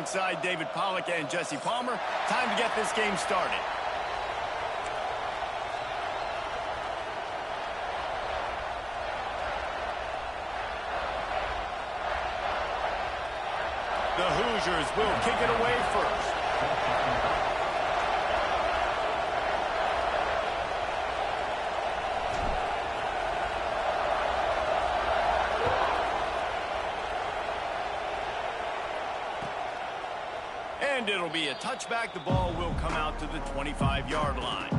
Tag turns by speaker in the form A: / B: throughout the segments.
A: alongside David Pollack and Jesse Palmer. Time to get this game started. The Hoosiers will kick it away first. And it'll be a touchback. The ball will come out to the 25-yard line.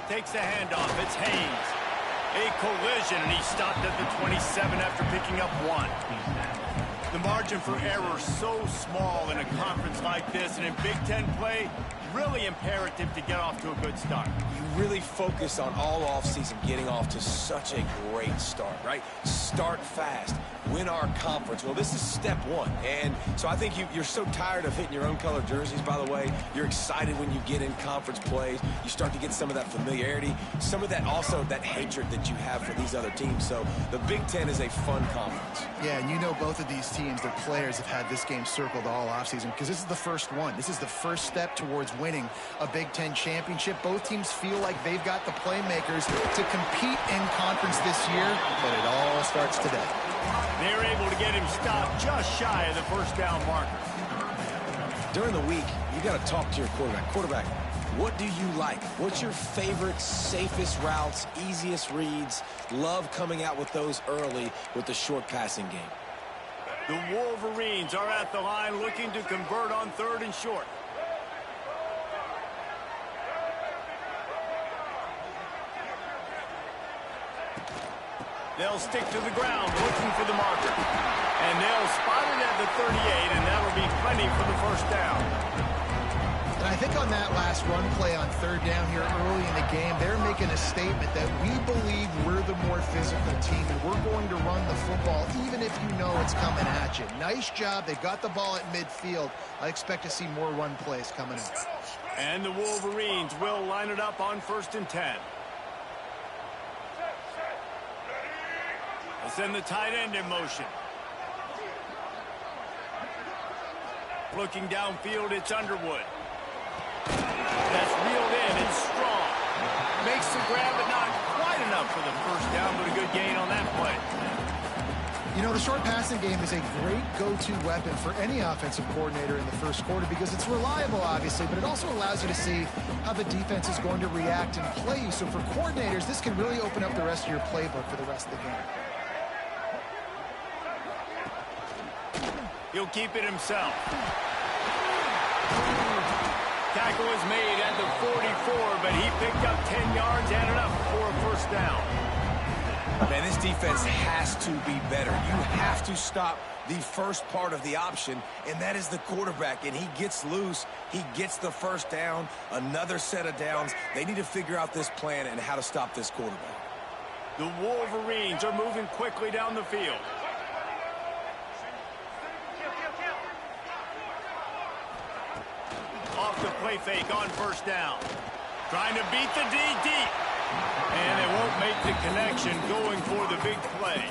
A: Takes the handoff. It's Haynes. A collision, and he stopped at the 27 after picking up 1. The margin for error so small in a conference like this, and in Big Ten play, really imperative to get off to a good start.
B: You really focus on all offseason getting off to such a great start, right? Start fast. Win our conference. Well, this is step 1. And so I think you're so tired of hitting your own color jerseys, by the way. You're excited when you get in conference plays. You start to get some of that familiarity, some of that also that hatred that you have for these other teams. So the Big Ten is a fun conference.
C: Yeah, and you know both of these teams, their players have had this game circled all offseason because this is the first one. This is the first step towards winning a Big Ten championship. Both teams feel like they've got the playmakers to compete in conference this year, but it all starts today.
A: They're able to get him stopped just shy of the first down marker.
B: During the week, you got to talk to your quarterback. What do you like? What's your favorite, safest routes, easiest reads? Love coming out with those early with the short passing game.
A: The Wolverines are at the line looking to convert on 3rd and short. They'll stick to the ground looking for the marker. And they'll spot it at the 38, and that'll be plenty for the first down.
C: And I think on that last run play on 3rd down here early in the game, they're making a statement that we believe we're the more physical team, and we're going to run the football even if you know it's coming at you. Nice job. They've got the ball at midfield. I expect to see more run plays coming up.
A: And the Wolverines will line it up on 1st and 10. They'll send the tight end in motion. Looking downfield, it's Underwood. That's reeled in. It's strong. Makes the grab, but not quite enough for the first down, but a good gain on that play.
C: You know, the short passing game is a great go-to weapon for any offensive coordinator in the first quarter because it's reliable, obviously, but it also allows you to see how the defense is going to react and play you. So for coordinators, this can really open up the rest of your playbook for the rest of the game.
A: He'll keep it himself. Tackle is made at the 44, but he picked up 10 yards and enough for a first down.
B: Man, this defense has to be better. You have to stop the first part of the option, and that is the quarterback. And he gets loose. He gets the first down, another set of downs. They need to figure out this plan and how to stop this quarterback.
A: The Wolverines are moving quickly down the field. Off the play fake on first down. Trying to beat the D deep. And they won't make the connection going for the big play.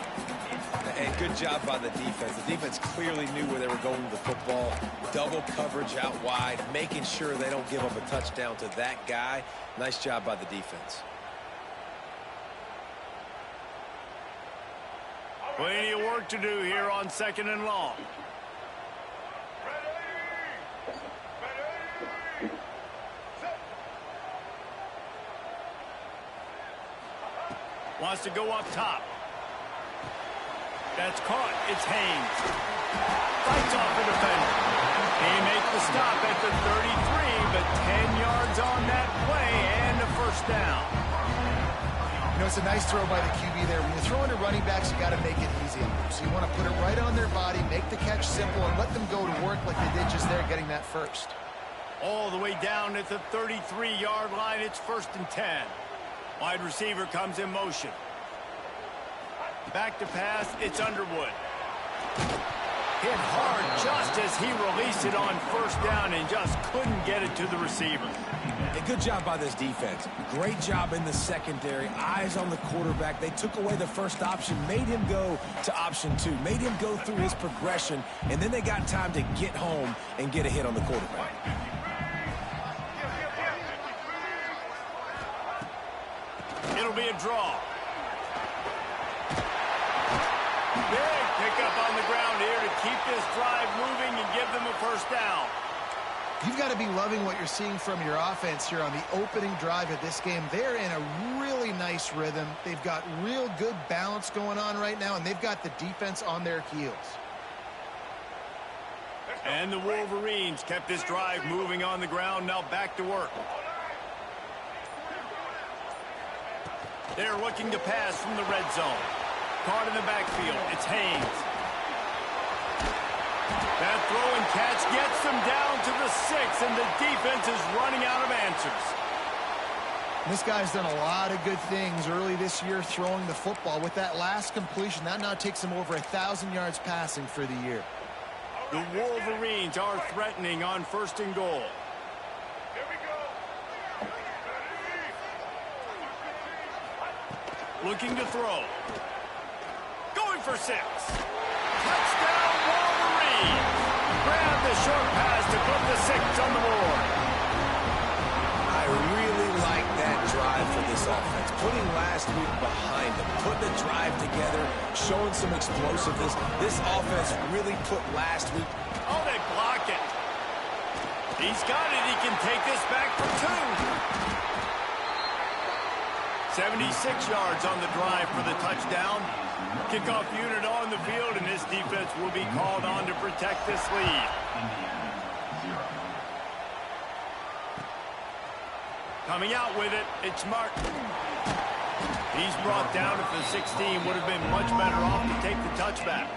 B: And good job by the defense. The defense clearly knew where they were going with the football. Double coverage out wide, making sure they don't give up a touchdown to that guy. Nice job by the defense.
A: Plenty of work to do here on 2nd and long. Wants to go up top. That's caught. It's Haynes. Fights off the defender. He makes the stop at the 33, but 10 yards on that play and a first down.
C: It's a nice throw by the QB there. When you're throwing to running backs, you got to make it easy on them. So you want to put it right on their body, make the catch simple, and let them go to work like they did just there, getting that first.
A: All the way down at the 33-yard line, it's 1st and 10. Wide receiver comes in motion. Back to pass, it's Underwood. Hit hard just as he released it on 1st down and just couldn't get it to the receiver.
B: A good job by this defense. Great job in the secondary. Eyes on the quarterback. They took away the first option, made him go to option 2, made him go through his progression, and then they got time to get home and get a hit on the quarterback.
A: It'll be a draw. Big pickup on the ground here to keep this drive moving and give them a 1st down.
C: You've got to be loving what you're seeing from your offense here on the opening drive of this game. They're in a really nice rhythm. They've got real good balance going on right now, and they've got the defense on their heels.
A: And the Wolverines kept this drive moving on the ground. Now back to work. They're looking to pass from the red zone. Caught in the backfield. It's Haynes. That throw and catch gets them down to the 6, and the defense is running out of answers.
C: This guy's done a lot of good things early this year throwing the football. With that last completion, that now takes him over 1,000 yards passing for the year.
A: The Wolverines are threatening on 1st and goal. Looking to throw. Going for 6. Touchdown, Wolverine. Grab the short pass to put the 6 on the board.
B: I really like that drive for this offense. Putting last week behind them, putting the drive together, showing some explosiveness. This offense really put last week.
A: Oh, they block it. He's got it. He can take this back for 2. 76 yards on the drive for the touchdown. Kickoff unit on the field, and this defense will be called on to protect this lead. Coming out with it, it's Martin. He's brought down at the 16. Would have been much better off to take the touchback.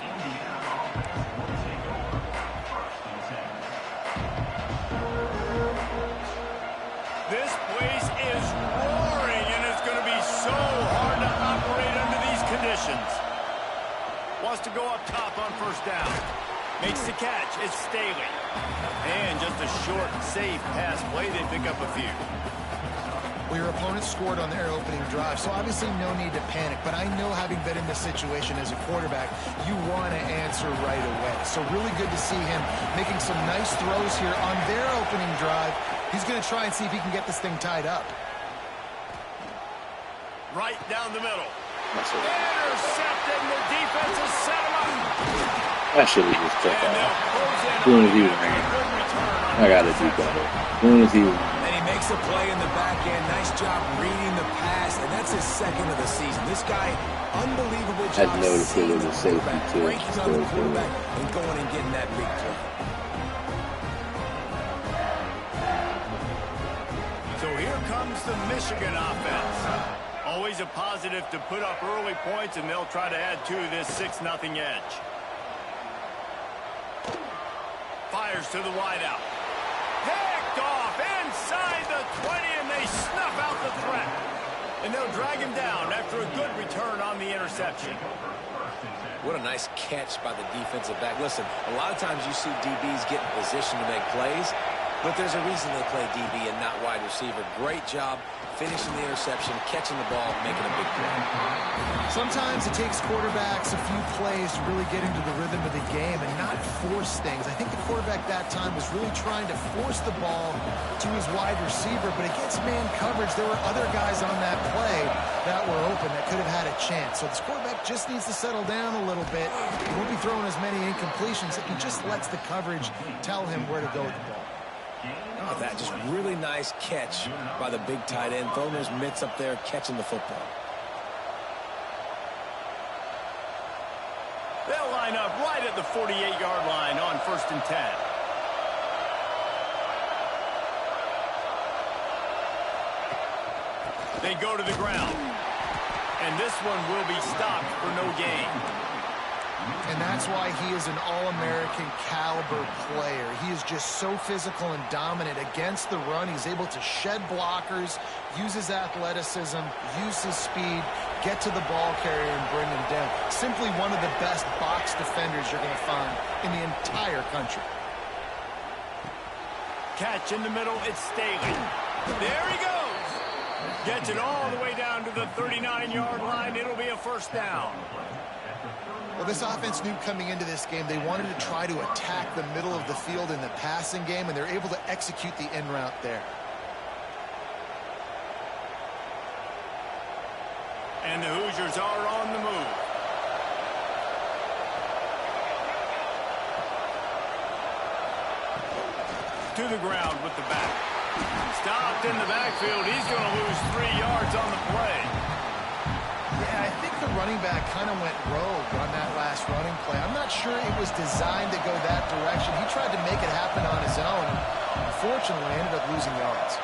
A: This place is roaring, and it's going to be so hard to operate under these conditions. Wants to go up top on 1st down. Makes the catch. It's Staley. And just a short, safe pass play. They pick up a few.
C: Well, your opponent scored on their opening drive, so obviously no need to panic. But I know, having been in this situation as a quarterback, you want to answer right away. So really good to see him making some nice throws here on their opening drive. He's going to try and see if he can get this thing tied up.
A: Right down the middle. Intercepted, and the defense has set him up.
D: That shit was just tough out. As soon as he ran, I gotta do better. As soon as he ran.
B: And he makes a play in the back end. Nice job reading the pass, and that's his 2nd of the season. This guy, unbelievable job.
D: I noticed it was a safety too.
B: Breaking on the quarterback and going and getting that big play.
A: So here comes the Michigan offense. Always a positive to put up early points, and they'll try to add to this 6-0 edge. Fires to the wideout. Picked off inside the 20, and they snuff out the threat. And they'll drag him down after a good return on the interception.
B: What a nice catch by the defensive back. Listen, a lot of times you see DBs get in position to make plays, but there's a reason they play DB and not wide receiver. Great job finishing the interception, catching the ball, making a big play.
C: Sometimes it takes quarterbacks a few plays to really get into the rhythm of the game and not force things. I think the quarterback that time was really trying to force the ball to his wide receiver, but against man coverage, there were other guys on that play that were open that could have had a chance. So this quarterback just needs to settle down a little bit. He won't be throwing as many incompletions if he just lets the coverage tell him where to go with the ball.
B: Oh, that just really nice catch by the big tight end, throwing those mitts up there, catching the football.
A: They'll line up right at the 48-yard line on 1st and 10. They go to the ground. And this one will be stopped for no gain.
C: And that's why he is an All-American caliber player. He is just so physical and dominant against the run. He's able to shed blockers, use his athleticism, use his speed, get to the ball carrier and bring him down. Simply one of the best box defenders you're going to find in the entire country.
A: Catch in the middle, it's Staley. There he goes. Gets it all the way down to the 39-yard line. It'll be a first down.
C: Well, this offense knew coming into this game they wanted to try to attack the middle of the field in the passing game, and they're able to execute the in route there.
A: And the Hoosiers are on the move. To the ground with the back. Stopped in the backfield. He's going to lose 3 yards on the play.
C: Yeah, I think the running back kind of went rogue on that last running play. I'm not sure it was designed to go that direction. He tried to make it happen on his own. Unfortunately, ended up losing yards.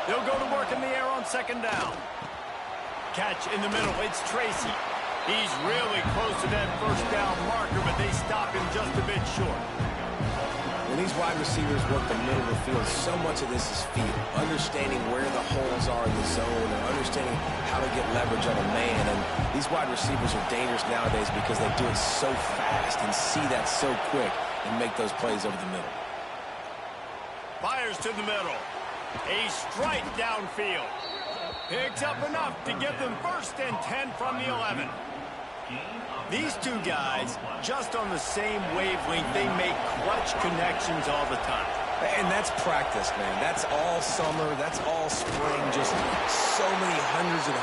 A: They'll go to work in the air on second down. Catch in the middle. It's Tracy. He's really close to that first down marker, but they stop him just a bit short.
B: When these wide receivers work the middle of the field, so much of this is feel. Understanding where the holes are in the zone and understanding how to get leverage on a man. And these wide receivers are dangerous nowadays because they do it so fast and see that so quick and make those plays over the middle.
A: Fires to the middle. A strike downfield. Picks up enough to give them 1st and 10 from the 11. These two guys, just on the same wavelength, they make clutch connections all the time.
B: And that's practice, man. That's all summer. That's all spring. Just so many hundreds and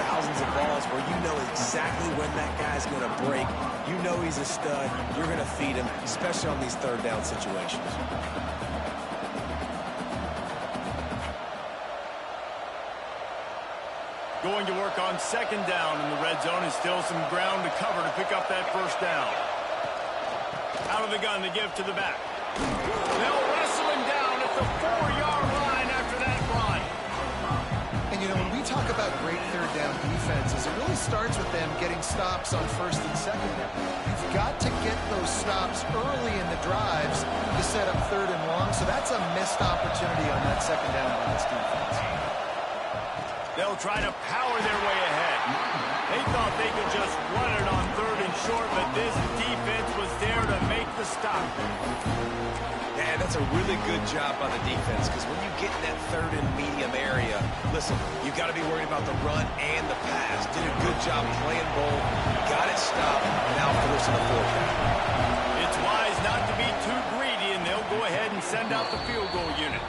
B: thousands of balls where you know exactly when that guy's going to break. You know he's a stud. You're going to feed him, especially on these third down situations.
A: Going to work on second down in the red zone, and still some ground to cover to pick up that first down. Out of the gun to give to the back. They'll wrestle him down at the 4-yard line after that run.
C: And, you know, when we talk about great third down defenses, it really starts with them getting stops on 1st and 2nd down. You've got to get those stops early in the drives to set up 3rd and long, so that's a missed opportunity on that 2nd down by this defense.
A: They'll try to power their way ahead. They thought they could just run it on 3rd and short, but this defense was there to make the stop.
B: Yeah, that's a really good job by the defense, because when you get in that 3rd and medium area, listen, you've got to be worried about the run and the pass. Did a good job playing both, got it stopped, now forcing the fourth.
A: It's wise not to be too greedy, and they'll go ahead and send out the field goal unit.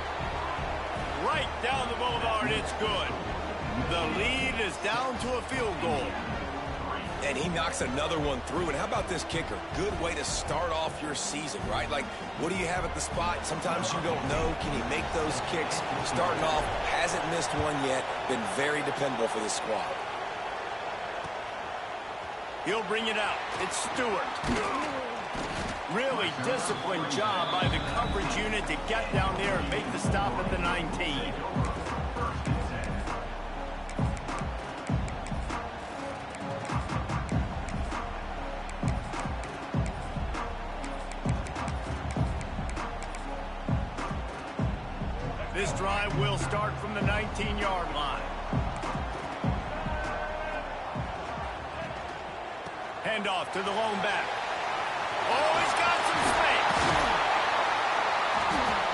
A: Right down the boulevard, it's good. The lead is down to a field goal.
B: And he knocks another one through. And how about this kicker? Good way to start off your season, right? Like, what do you have at the spot? Sometimes you don't know. Can he make those kicks? Starting off, hasn't missed one yet. Been very dependable for this squad.
A: He'll bring it out. It's Stewart. Really disciplined job by the coverage unit to get down there and make the stop at the 19. This drive will start from the 19-yard line. Handoff to the lone back. Oh, he's got some space.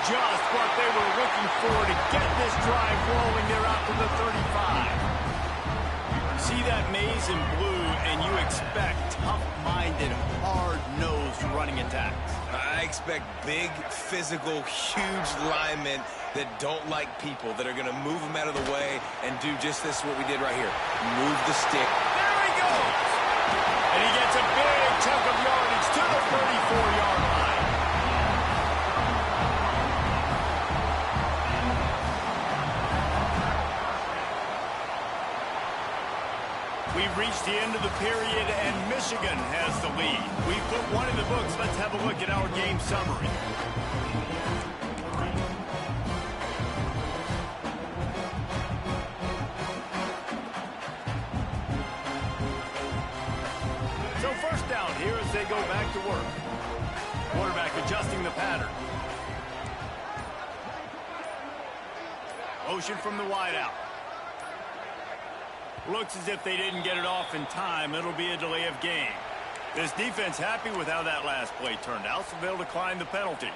A: Just what they were looking for to get this drive rolling. They're out to the 35. See that maze in blue, and you expect tough-minded, hard-nosed running attacks.
B: I expect big, physical, huge linemen that don't like people, that are going to move them out of the way and do just this, what we did right here. Move the stick.
A: There he goes! And he gets a big chunk of yardage to the 34-yard line. We've We've reached the end of the period, and Michigan has the lead. We put one in the books. Let's have a look at our game summary. So first down here as they go back to work. Quarterback adjusting the pattern. Motion from the wideout. Looks as if they didn't get it off in time. It'll be a delay of game. This defense happy with how that last play turned out, so they'll decline the penalty.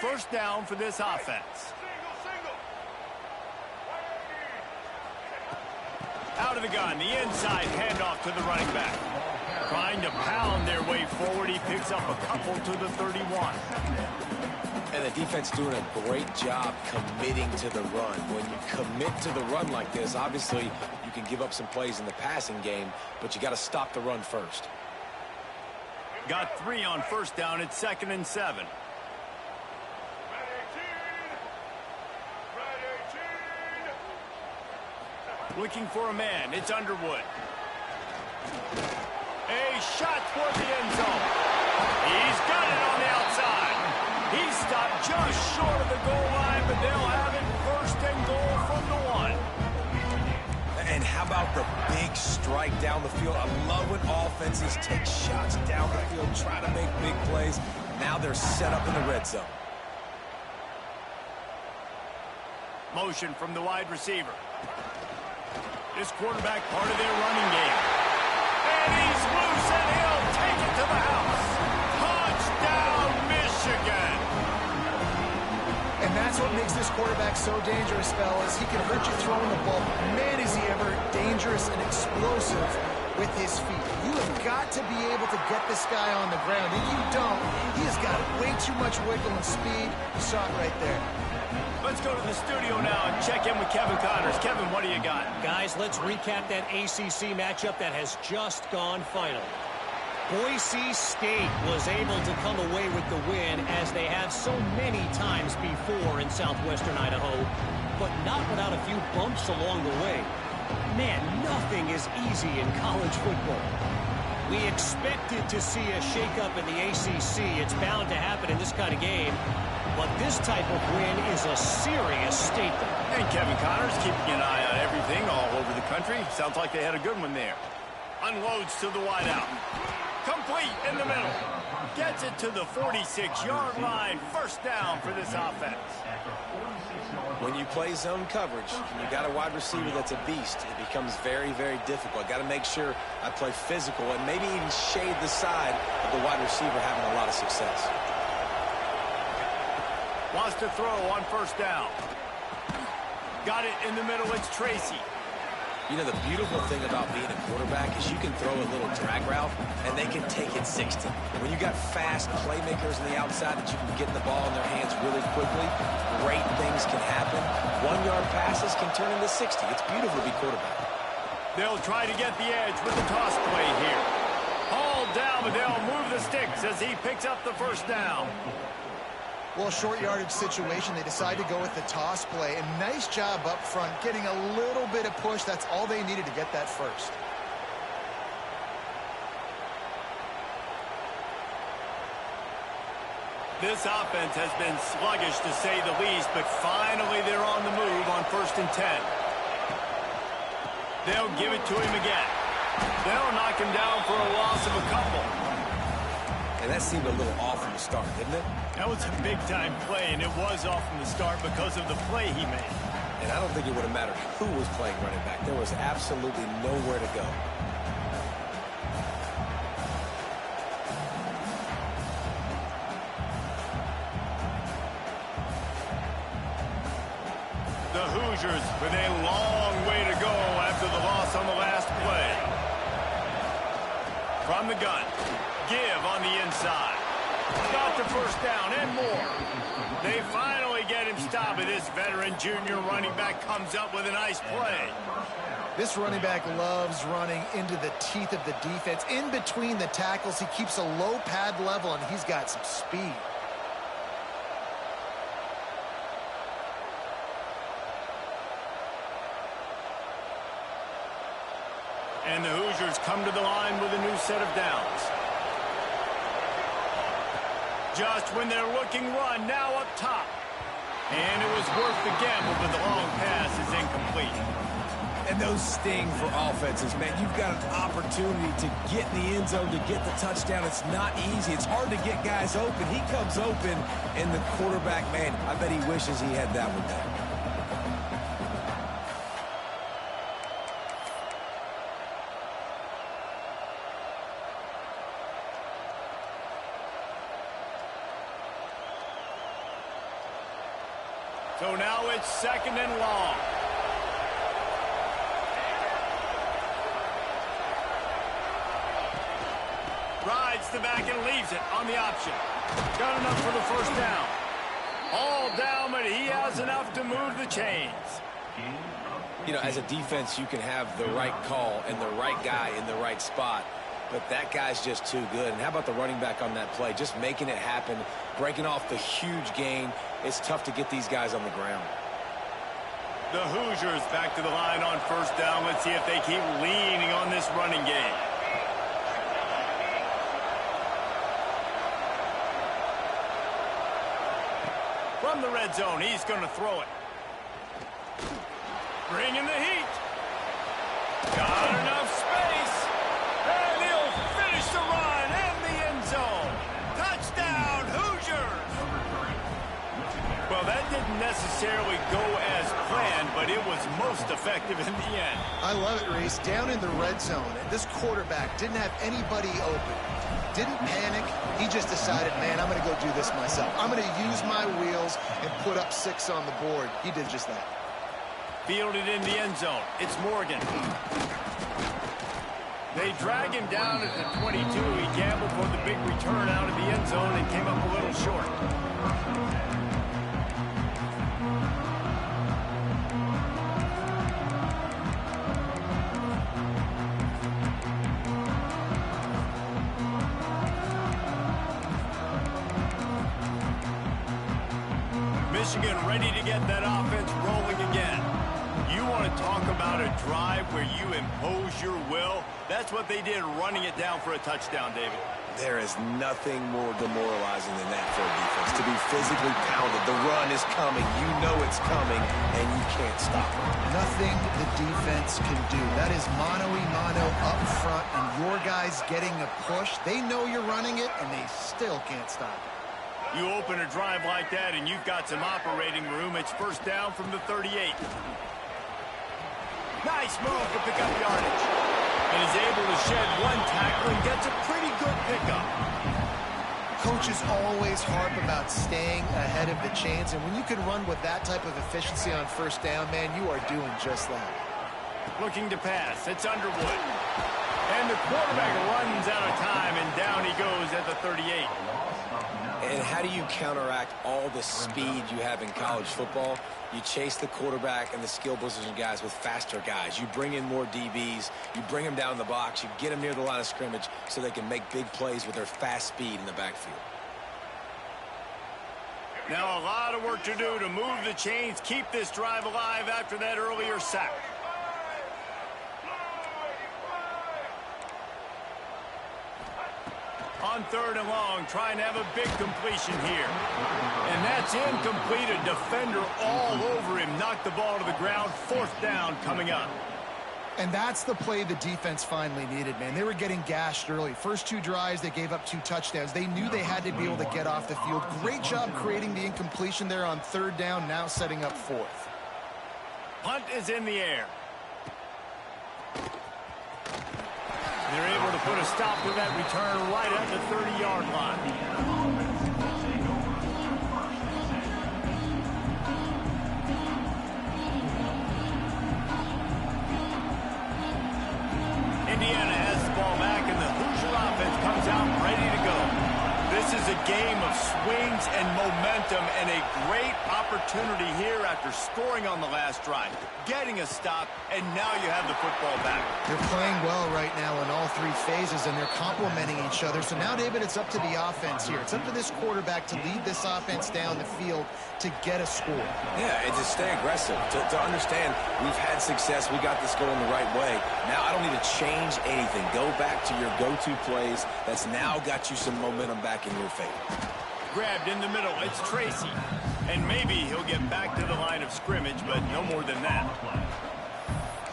A: First down for this offense. Out of the gun, the inside handoff to the running back. Trying to pound their way forward. He picks up a couple to the 31.
B: And the defense doing a great job committing to the run. When you commit to the run like this, obviously you can give up some plays in the passing game, but you got to stop the run first.
A: Got 3 on first down. It's 2nd and 7. Looking for a man. It's Underwood. A shot toward the end zone. He's got it on the outside. He stopped just short of the goal line, but they'll have it 1st and goal from the 1.
B: And how about the big strike down the field? I love when offenses take shots down the field, try to make big plays. Now they're set up in the red zone.
A: Motion from the wide receiver. This quarterback part of their running game. And he's loose, and he'll take it to the house. Touchdown, Michigan.
C: And that's what makes this quarterback so dangerous, fellas. He can hurt you throwing the ball. Man, is he ever dangerous and explosive with his feet. You have got to be able to get this guy on the ground. If you don't, he has got way too much wiggle and speed. You saw it right there.
A: Let's go to the studio now and check in with Kevin Connors. Kevin, what do you got?
E: Guys, let's recap that ACC matchup that has just gone final. Boise State was able to come away with the win, as they have so many times before in southwestern Idaho, but not without a few bumps along the way. Man, nothing is easy in college football. We expected to see a shakeup in the ACC. It's bound to happen in this kind of game. But this type of win is a serious statement.
A: And Kevin Connors keeping an eye on everything all over the country. Sounds like they had a good one there. Unloads to the wideout. Complete in the middle. Gets it to the 46-yard line. First down for this offense.
B: When you play zone coverage and you got a wide receiver that's a beast, it becomes very, very difficult. Got to make sure I play physical and maybe even shade the side of the wide receiver having a lot of success.
A: Wants to throw on first down. Got it in the middle. It's Tracy.
B: You know, the beautiful thing about being a quarterback is you can throw a little drag route, and they can take it 60. When you got fast playmakers on the outside that you can get the ball in their hands really quickly, great things can happen. 1-yard passes can turn into 60. It's beautiful to be quarterback.
A: They'll try to get the edge with the toss play here. Hauled down, but they'll move the sticks as he picks up the first down.
C: Well, short yardage situation, they decide to go with the toss play. And nice job up front, getting a little bit of push. That's all they needed to get that first.
A: This offense has been sluggish, to say the least, but finally they're on the move on 1st and 10. They'll give it to him again. They'll knock him down for a loss of a couple.
B: And that seemed a little off from the start, didn't it?
A: That was a big-time play, and it was off from the start because of the play he made.
B: And I don't think it would have mattered who was playing running back. There was absolutely nowhere to go.
A: The Hoosiers with a long way to go after the loss on the last play. From the gun. Give on the inside. Got the first down and more. They finally get him stopped. This veteran junior running back comes up with a nice play.
C: This running back loves running into the teeth of the defense. In between the tackles, he keeps a low pad level, and he's got some speed.
A: And the Hoosiers come to the line with a new set of downs. Just when they're looking run, now up top. And it was worth the gamble, but the long pass is incomplete.
B: And those sting for offenses, man. You've got an opportunity to get in the end zone, to get the touchdown. It's not easy. It's hard to get guys open. He comes open, and the quarterback, man, I bet he wishes he had that one down.
A: So now it's 2nd and long. Rides the back and leaves it on the option. Got enough for the first down. All down, but he has enough to move the chains.
B: You know, as a defense, you can have the right call and the right guy in the right spot, but that guy's just too good. And how about the running back on that play? Just making it happen, breaking off the huge gain. It's tough to get these guys on the ground.
A: The Hoosiers back to the line on 1st down. Let's see if they keep leaning on this running game. From the red zone, he's going to throw it. Bringing the heat. Got enough space. And he'll finish the run in the end zone. Touchdown, Hoosiers. Well, that didn't necessarily go as planned, but it was most effective in the end.
C: I love it, Reese. Down in the red zone, and this quarterback didn't have anybody open. Didn't panic. He just decided, man, I'm going to go do this myself. I'm going to use my wheels and put up 6 on the board. He did just that.
A: Fielded in the end zone. It's Morgan. They drag him down at the 22. He gambled for the big return out of the end zone and came up a little short. Michigan ready to get that offense rolling again. You want to talk about a drive where you impose your will? That's what they did, running it down for a touchdown, David.
B: There is nothing more demoralizing than that for a defense. To be physically pounded. The run is coming. You know it's coming, and you can't stop it.
C: Nothing the defense can do. That is mano-a-mano up front, and your guys getting a push. They know you're running it, and they still can't stop it.
A: You open a drive like that, and you've got some operating room. It's 1st down from the 38. Nice move to pick up yardage. And he's able to shed one tackle and gets a pretty good pickup.
C: Coaches always harp about staying ahead of the chains, and when you can run with that type of efficiency on 1st down, man, you are doing just that.
A: Looking to pass. It's Underwood. And the quarterback runs out of time, and down he goes at the 38.
B: And how do you counteract all the speed you have in college football? You chase the quarterback and the skill position guys with faster guys. You bring in more DBs. You bring them down the box. You get them near the line of scrimmage so they can make big plays with their fast speed in the backfield.
A: Now a lot of work to do to move the chains, keep this drive alive after that earlier sack. On 3rd and long, trying to have a big completion here. And that's incomplete. A defender all over him. Knocked the ball to the ground. 4th down coming up.
C: And that's the play the defense finally needed, man. They were getting gashed early. First 2 drives, they gave up 2 touchdowns. They knew they had to be able to get off the field. Great job creating the incompletion there on 3rd down, now setting up 4th.
A: Punt is in the air. They're able to put a stop to that return right at the 30-yard line. Indiana has the ball back, and the Hoosier offense comes out ready to go. This is a game of swings and momentum. momentum and a great opportunity here after scoring on the last drive, getting a stop, and now you have the football back.
C: They're playing well right now in all three phases, and they're complementing each other. So now, David, it's up to the offense here. It's up to this quarterback to lead this offense down the field to get a score.
B: Yeah, and to stay aggressive, to understand we've had success, we got this going the right way. Now I don't need to change anything. Go back to your go-to plays. That's now got you some momentum back in your favor.
A: Grabbed in the middle. It's Tracy. And maybe he'll get back to the line of scrimmage, but no more than that.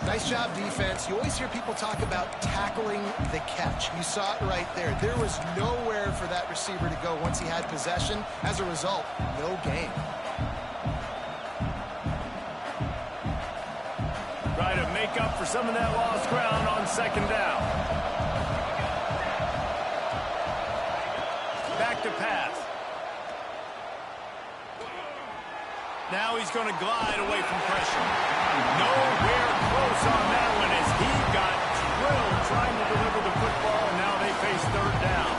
C: Nice job, defense. You always hear people talk about tackling the catch. You saw it right there. There was nowhere for that receiver to go once he had possession. As a result, no gain.
A: Try to make up for some of that lost ground on second down. Back to pass. Now he's going to glide away from pressure. Nowhere close on that one as he got drilled trying to deliver the football, and now they face third down.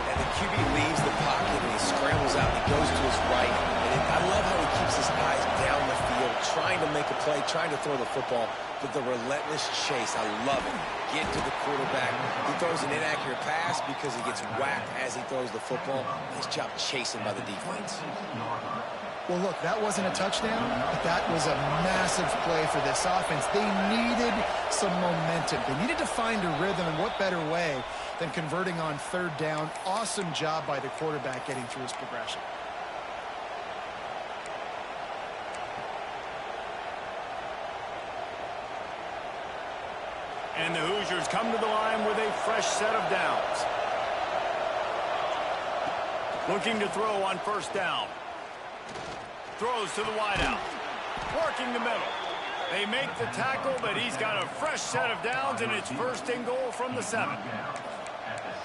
B: And the QB leaves the pocket and he scrambles out. He goes to his right. And I love how he keeps his eyes down the field, trying to make a play, trying to throw the football. But the relentless chase, I love it. Get to the quarterback. He throws an inaccurate pass because he gets whacked as he throws the football. Nice job chasing by the defense.
C: Well, look, that wasn't a touchdown, but that was a massive play for this offense. They needed some momentum. They needed to find a rhythm, and what better way than converting on third down. Awesome job by the quarterback getting through his progression.
A: And the Hoosiers come to the line with a fresh set of downs. Looking to throw on first down. Throws to the wideout. Working the middle. They make the tackle, but he's got a fresh set of downs, and it's first and goal from the 7.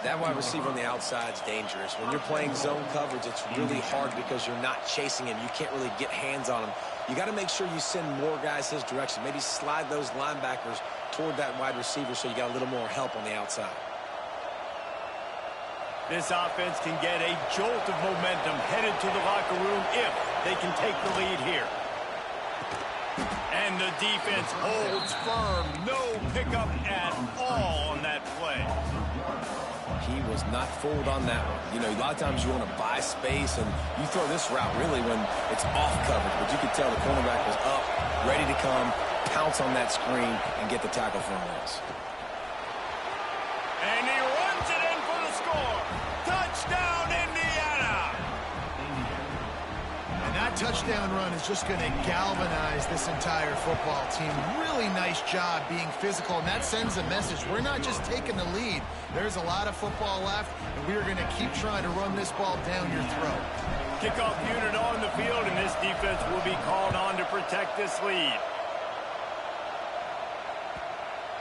B: That wide receiver on the outside is dangerous. When you're playing zone coverage, it's really hard because you're not chasing him. You can't really get hands on him. You got to make sure you send more guys his direction. Maybe slide those linebackers toward that wide receiver so you got a little more help on the outside.
A: This offense can get a jolt of momentum headed to the locker room if they can take the lead here. And the defense holds firm. No pickup at all on that play.
B: He was not fooled on that one. You know, a lot of times you want to buy space, and you throw this route really when it's off coverage. But you could tell the cornerback was up, ready to come, pounce on that screen, and get the tackle for a loss.
A: And he runs it in for the score. Touchdown, Indiana!
C: And that touchdown run is just going to galvanize this entire football team. Really nice job being physical, and that sends a message. We're not just taking the lead. There's a lot of football left, and we are going to keep trying to run this ball down your throat.
A: Kickoff unit on the field, and this defense will be called on to protect this lead.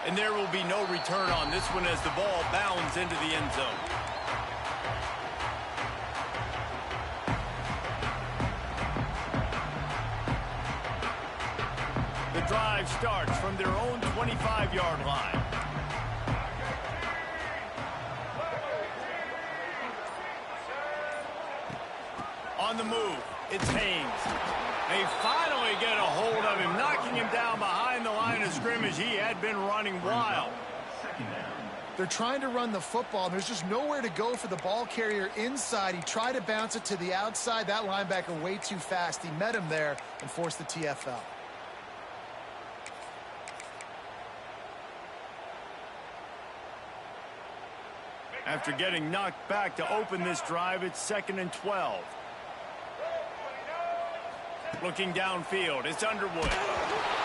A: And there will be no return on this one as the ball bounds into the end zone. The drive starts from their own 25-yard line. On the move, it's Haynes. They finally get a hold of him, knocking him down behind the line of scrimmage. He had been running wild.
C: They're trying to run the football. There's just nowhere to go for the ball carrier inside. He tried to bounce it to the outside. That linebacker way too fast. He met him there and forced the TFL.
A: After getting knocked back to open this drive, it's 2nd and 12. Looking downfield, it's Underwood.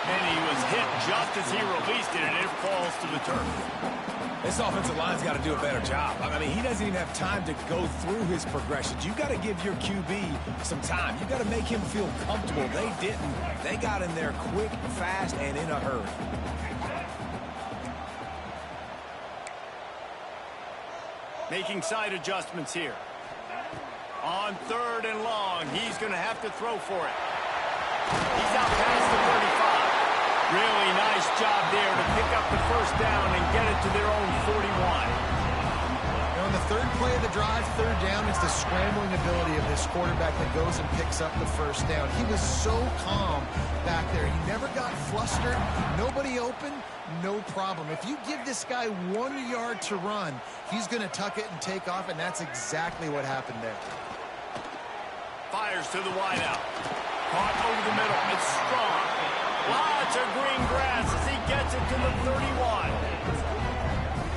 A: And he was hit just as he released it, and it falls to the turf.
B: This offensive line's got to do a better job. I mean, he doesn't even have time to go through his progressions. You've got to give your QB some time. You've got to make him feel comfortable. They didn't. They got in there quick, fast, and in a hurry.
A: Making side adjustments here. On 3rd and long, he's going to have to throw for it. He's out past the 35. Really nice job there to pick up the first down and get it to their own 41.
C: On the third play of the drive, third down. It's the scrambling ability of this quarterback that goes and picks up the first down. He was so calm back there. He never got flustered. Nobody open, no problem. If you give this guy 1 yard to run, he's going to tuck it and take off, and that's exactly what happened there.
A: Fires to the wideout. Caught over the middle. It's strong. Lots of green grass as he gets it to the 31.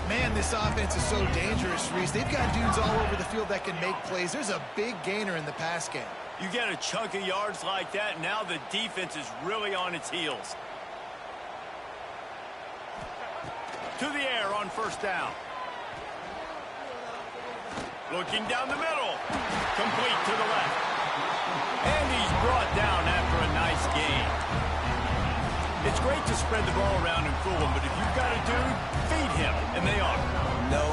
C: Man, this offense is so dangerous, Reese. They've got dudes all over the field that can make plays. There's a big gainer in the pass game.
A: You get a chunk of yards like that, now the defense is really on its heels. To the air on first down. Looking down the middle. Complete to the left. And he's brought down after a nice gain. It's great to spread the ball around and fool him, but if you've got a dude, feed him, and they are.
B: No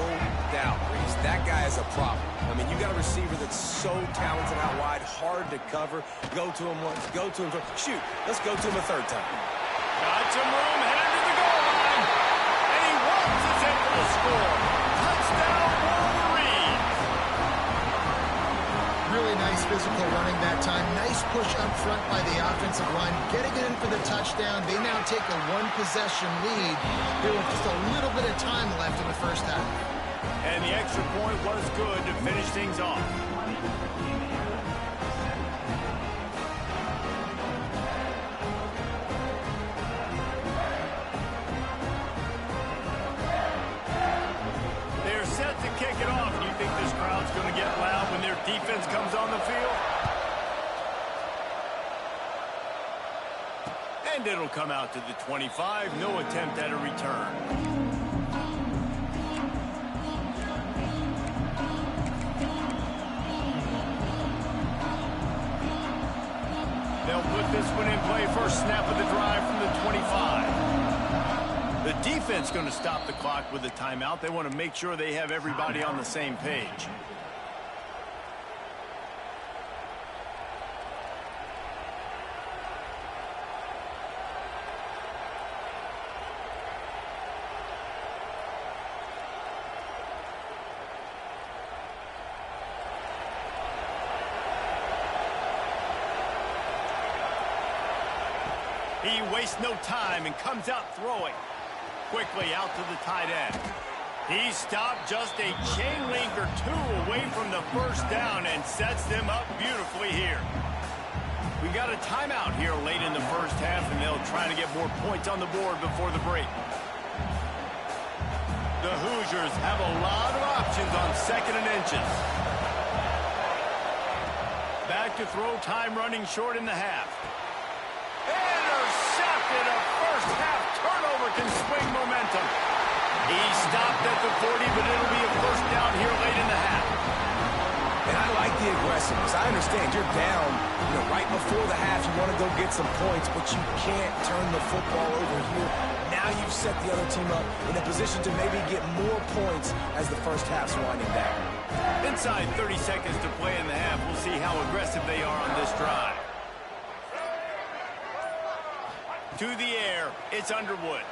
B: doubt, Reese. That guy is a problem. I mean, you got a receiver that's so talented out wide, hard to cover. Go to him once, go to him twice. Shoot, let's go to him a third time.
A: Got some room, headed to the goal line. And he walks us in for the score. Touchdown, Wolverines.
C: Really nice physical running that time. Nice push up front by the offensive line. Getting it in for the touchdown. They now take a one-possession lead. There was just a little bit of time left in the first half.
A: And the extra point was good to finish things off. They're set to kick it off. Do you think this crowd's going to get loud when their defense comes on the field? And it'll come out to the 25. No attempt at a return. They'll put this one in play. First snap of the drive from the 25. The defense going to stop the clock with a timeout. They want to make sure they have everybody on the same page. He wastes no time and comes out throwing. Quickly out to the tight end. He stopped just a chain link or two away from the first down and sets them up beautifully here. We got a timeout here late in the first half, and they'll try to get more points on the board before the break. The Hoosiers have a lot of options on second and inches. Back to throw, time running short in the half. Intercepted. A first half turnover can swing momentum. He stopped at the 40, but it'll be a first down here late in the half.
B: And I like the aggressiveness. I understand you're down, right before the half. You want to go get some points, but you can't turn the football over here. Now you've set the other team up in a position to maybe get more points as the first half's winding down.
A: Inside 30 seconds to play in the half. We'll see how aggressive they are on this drive. To the air, it's Underwood.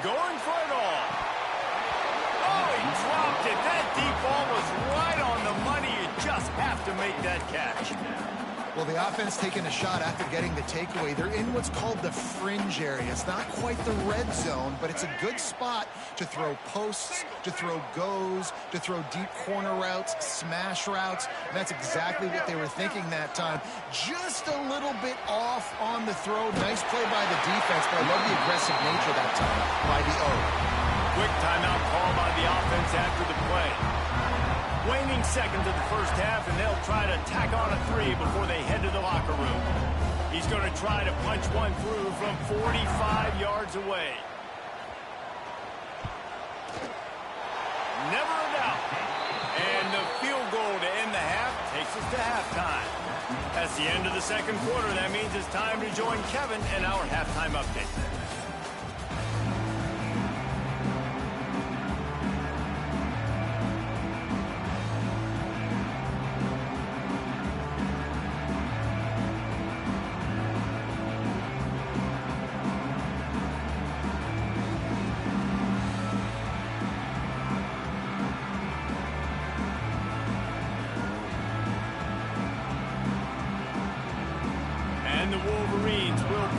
A: Going for it all. Oh, he dropped it. That deep ball was right on the money. You just have to make that catch.
C: Well, the offense taking a shot after getting the takeaway. They're in what's called the fringe area. It's not quite the red zone, but it's a good spot to throw posts, to throw goes, to throw deep corner routes, smash routes. And that's exactly what they were thinking that time. Just a little bit off on the throw. Nice play by the defense, but I love the aggressive nature that time by the O.
A: Quick timeout call by the offense after the play. Waning seconds of the first half, and they'll try to tack on a 3 before they head to the locker room. He's going to try to punch one through from 45 yards away. Never a doubt. And the field goal to end the half takes us to halftime. That's the end of the second quarter. That means it's time to join Kevin and our halftime update.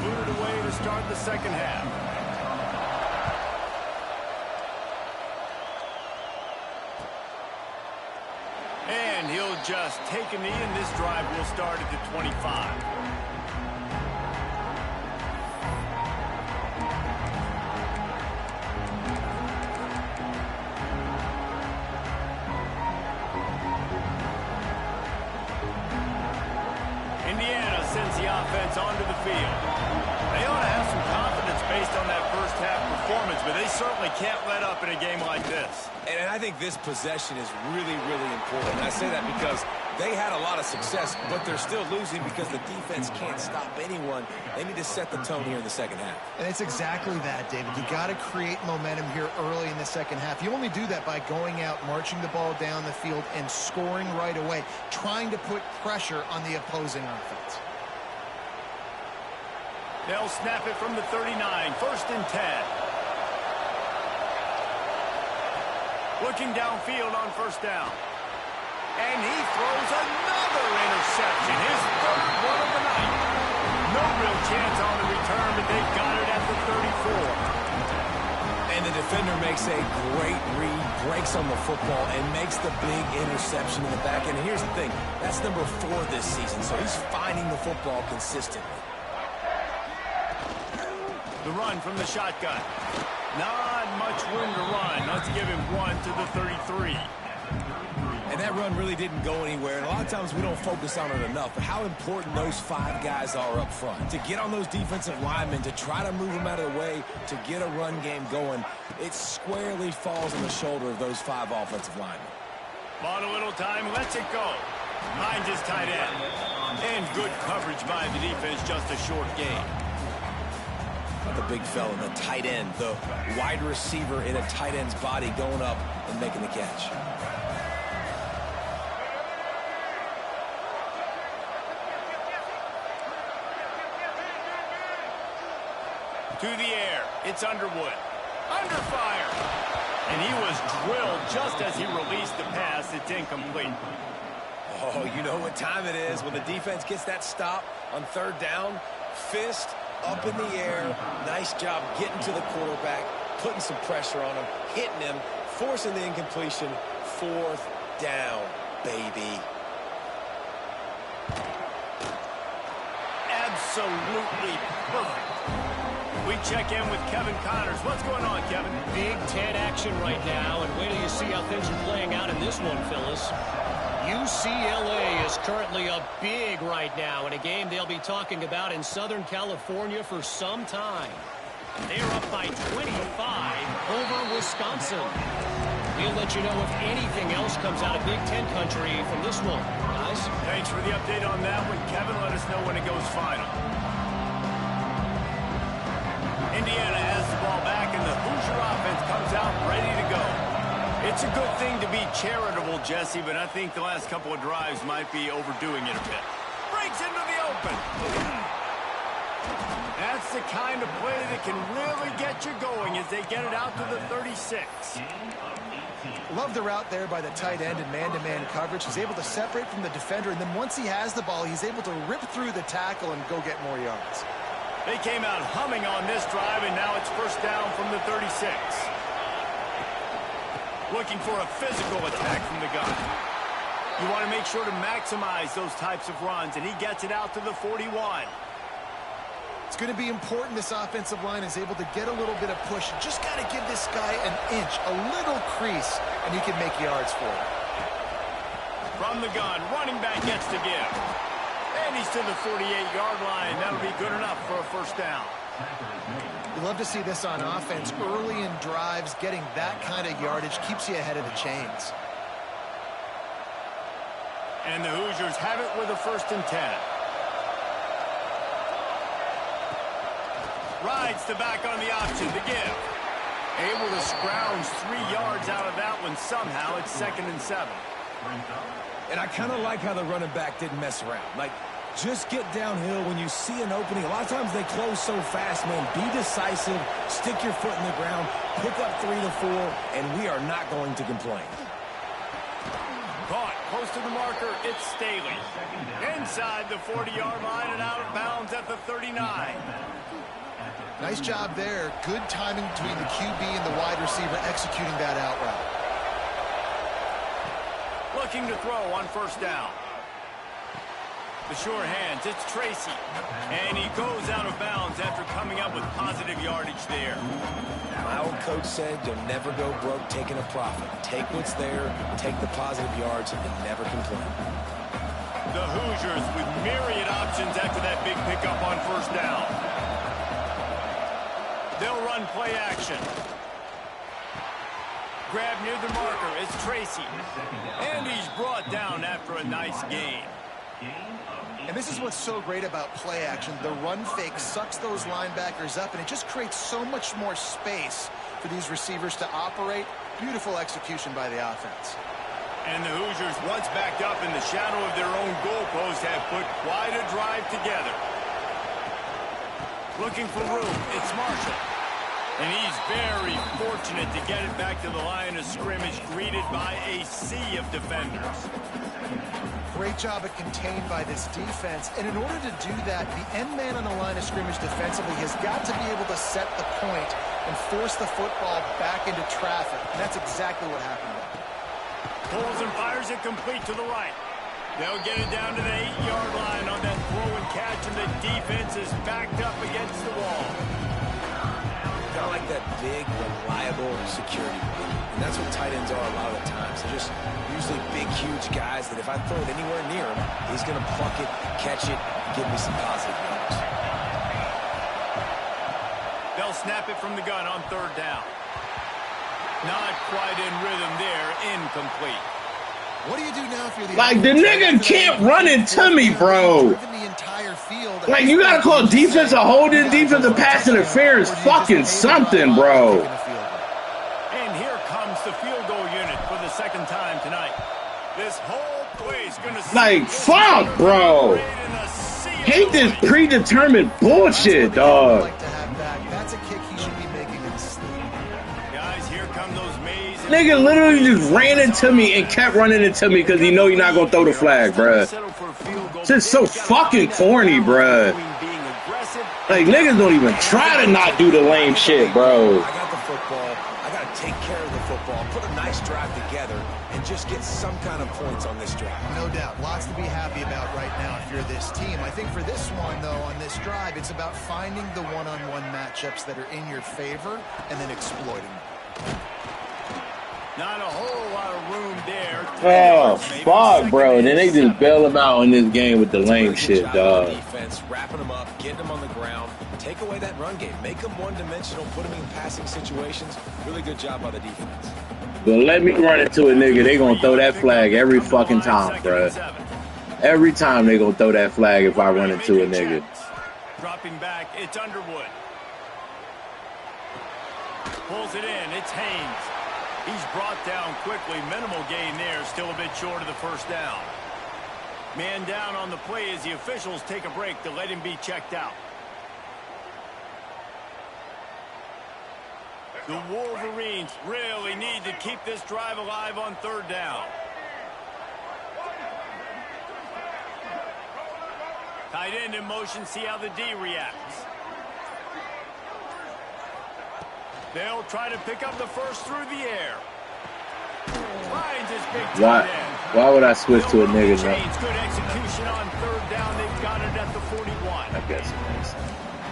A: booted away to start the second half. And he'll just take a knee, and this drive will start at the 25. Indiana sends the offense onto the field. They ought to have some confidence based on that first half performance, but they certainly can't let up in a game like this.
B: And I think this possession is really, really important. And I say that because they had a lot of success, but they're still losing because the defense can't stop anyone. They need to set the tone here in the second half.
C: And it's exactly that, David. You got to create momentum here early in the second half. You only do that by going out, marching the ball down the field, and scoring right away, trying to put pressure on the opposing offense.
A: They'll snap it from the 39, 1st and 10. Looking downfield on 1st down. And he throws another interception, his 3rd one of the night. No real chance on the return, but they got it at the 34.
B: And the defender makes a great read, breaks on the football, and makes the big interception in the back. And here's the thing, that's number 4 this season, so he's finding the football consistently.
A: The run from the shotgun. Not much room to run. Let's give him 1 to the 33.
B: And that run really didn't go anywhere. And a lot of times we don't focus on it enough. But how important those 5 guys are up front. To get on those defensive linemen, to try to move them out of the way, to get a run game going, it squarely falls on the shoulder of those 5 offensive linemen.
A: Bought a little time, lets it go. Finds his tight end. And good coverage by the defense, just a short gain.
B: The big fella, the tight end, the wide receiver in a tight end's body going up and making the catch.
A: To the air, it's Underwood. Under fire. And he was drilled just as he released the pass. It's incomplete.
B: Oh, you know what time it is when the defense gets that stop on 3rd down. Fist up in the air. Nice job getting to the quarterback, putting some pressure on him, hitting him, forcing the incompletion. 4th down, baby.
A: Absolutely perfect. We check in with Kevin Connors. What's going on, Kevin?
E: Big Ten action right now, and wait till you see how things are playing out in this one, Phyllis. UCLA is currently up big right now in a game they'll be talking about in Southern California for some time. They're up by 25 over Wisconsin. We'll let you know if anything else comes out of Big Ten country from this one, guys.
A: Thanks for the update on that one, Kevin. Let us know when it goes final. Indiana has the ball back, and the Hoosier offense comes out ready to go. It's a good thing to be charitable, Jesse, but I think the last couple of drives might be overdoing it a bit. Breaks into the open. That's the kind of play that can really get you going as they get it out to the 36.
C: Love the route there by the tight end in man-to-man coverage. He's able to separate from the defender, and then once he has the ball, he's able to rip through the tackle and go get more yards.
A: They came out humming on this drive, and now it's 1st down from the 36. Looking for a physical attack from the gun. You want to make sure to maximize those types of runs, and he gets it out to the 41.
C: It's going to be important this offensive line is able to get a little bit of push. You just got to give this guy an inch, a little crease, and he can make yards for it.
A: From the gun, running back gets to give. And he's to the 48-yard line. That'll be good enough for a 1st down.
C: You love to see this on offense. Early in drives, getting that kind of yardage keeps you ahead of the chains.
A: And the Hoosiers have it with a 1st and 10. Rides the back on the option to give. Able to scrounge 3 yards out of that one somehow. It's 2nd and 7.
B: And I kind of like how the running back didn't mess around. Like, just get downhill when you see an opening. A lot of times they close so fast, man. Be decisive, stick your foot in the ground, pick up 3 to 4, and we are not going to complain.
A: Caught goes to the marker. It's Staley. Inside the 40-yard line and out of bounds at the 39.
C: Nice job there. Good timing between the QB and the wide receiver executing that out route.
A: Looking to throw on first down. The sure hands, it's Tracy. And he goes out of bounds after coming up with positive yardage there.
B: My old coach said you'll never go broke taking a profit. Take what's there, take the positive yards, and never complain.
A: The Hoosiers with myriad options after that big pickup on first down. They'll run play action. Grab near the marker, it's Tracy. And he's brought down after a nice gain.
C: And this is what's so great about play action. The run fake sucks those linebackers up, and it just creates so much more space for these receivers to operate. Beautiful execution by the offense.
A: And the Hoosiers, once backed up in the shadow of their own goalpost, have put quite a drive together. Looking for room, it's Marshall. And he's very fortunate to get it back to the line of scrimmage, greeted by a sea of defenders.
C: Great job at contained by this defense. And in order to do that, the end man on the line of scrimmage defensively has got to be able to set the point and force the football back into traffic. And that's exactly what happened there.
A: Pulls and fires it complete to the right. They'll get it down to the 8-yard line on that throw and catch, and the defense is backed up against the wall.
B: Kind of like that big, reliable security blanket. And that's what tight ends are a lot of the times. They're just usually big, huge guys that if I throw it anywhere near him, he's going to pluck it, catch it, give me some positive yards.
A: They'll snap it from the gun on third down. Not quite in rhythm there, incomplete.
C: What do you do now if you're the
D: Like, the nigga can't run into me, bro. Like, you gotta call defense a holding, defensive pass interference, fucking something, bro.
A: And here comes the field goal unit for the second time tonight. This whole place gonna
D: like, fuck, bro. Hate this predetermined bullshit, dog.
C: That's a kick he should be making in sleep.
A: Guys, here come those maze.
D: Nigga literally just ran into me and kept running into me because he know you're not gonna throw the flag, bruh. It's just so fucking corny, bruh. Like, niggas don't even try to not do the lame shit, bro.
B: I got the football. I got to take care of the football, put a nice drive together, and just get some kind of points on this drive.
C: No doubt. Lots to be happy about right now if you're this team. I think for this one, though, on this drive, it's about finding the one-on-one matchups that are in your favor and then exploiting them.
A: Not a whole lot of room there.
D: Oh, fuck, bro. And then they just bail him out in this game with the lame shit, dog.
B: Defense, wrapping them up, getting them on the ground, take away that run game, make them one-dimensional, put them in passing situations. Really good job by the defense.
D: But let me run into a nigga, they gonna throw that flag every fucking time, bro. Every time they gonna throw that flag if I run into a nigga.
A: Dropping back, it's Underwood. Pulls it in, it's Haynes. He's brought down quickly. Minimal gain there. Still a bit short of the first down. Man down on the play as the officials take a break to let him be checked out. The Wolverines really need to keep this drive alive on third down. Tight end in motion. See how the D reacts. They'll try to pick up the first through the air. Finds his big tight end.
D: Why would I switch to a nigga now?
A: Good execution on third down. They've got it at the 41.
D: I guess it makes sense.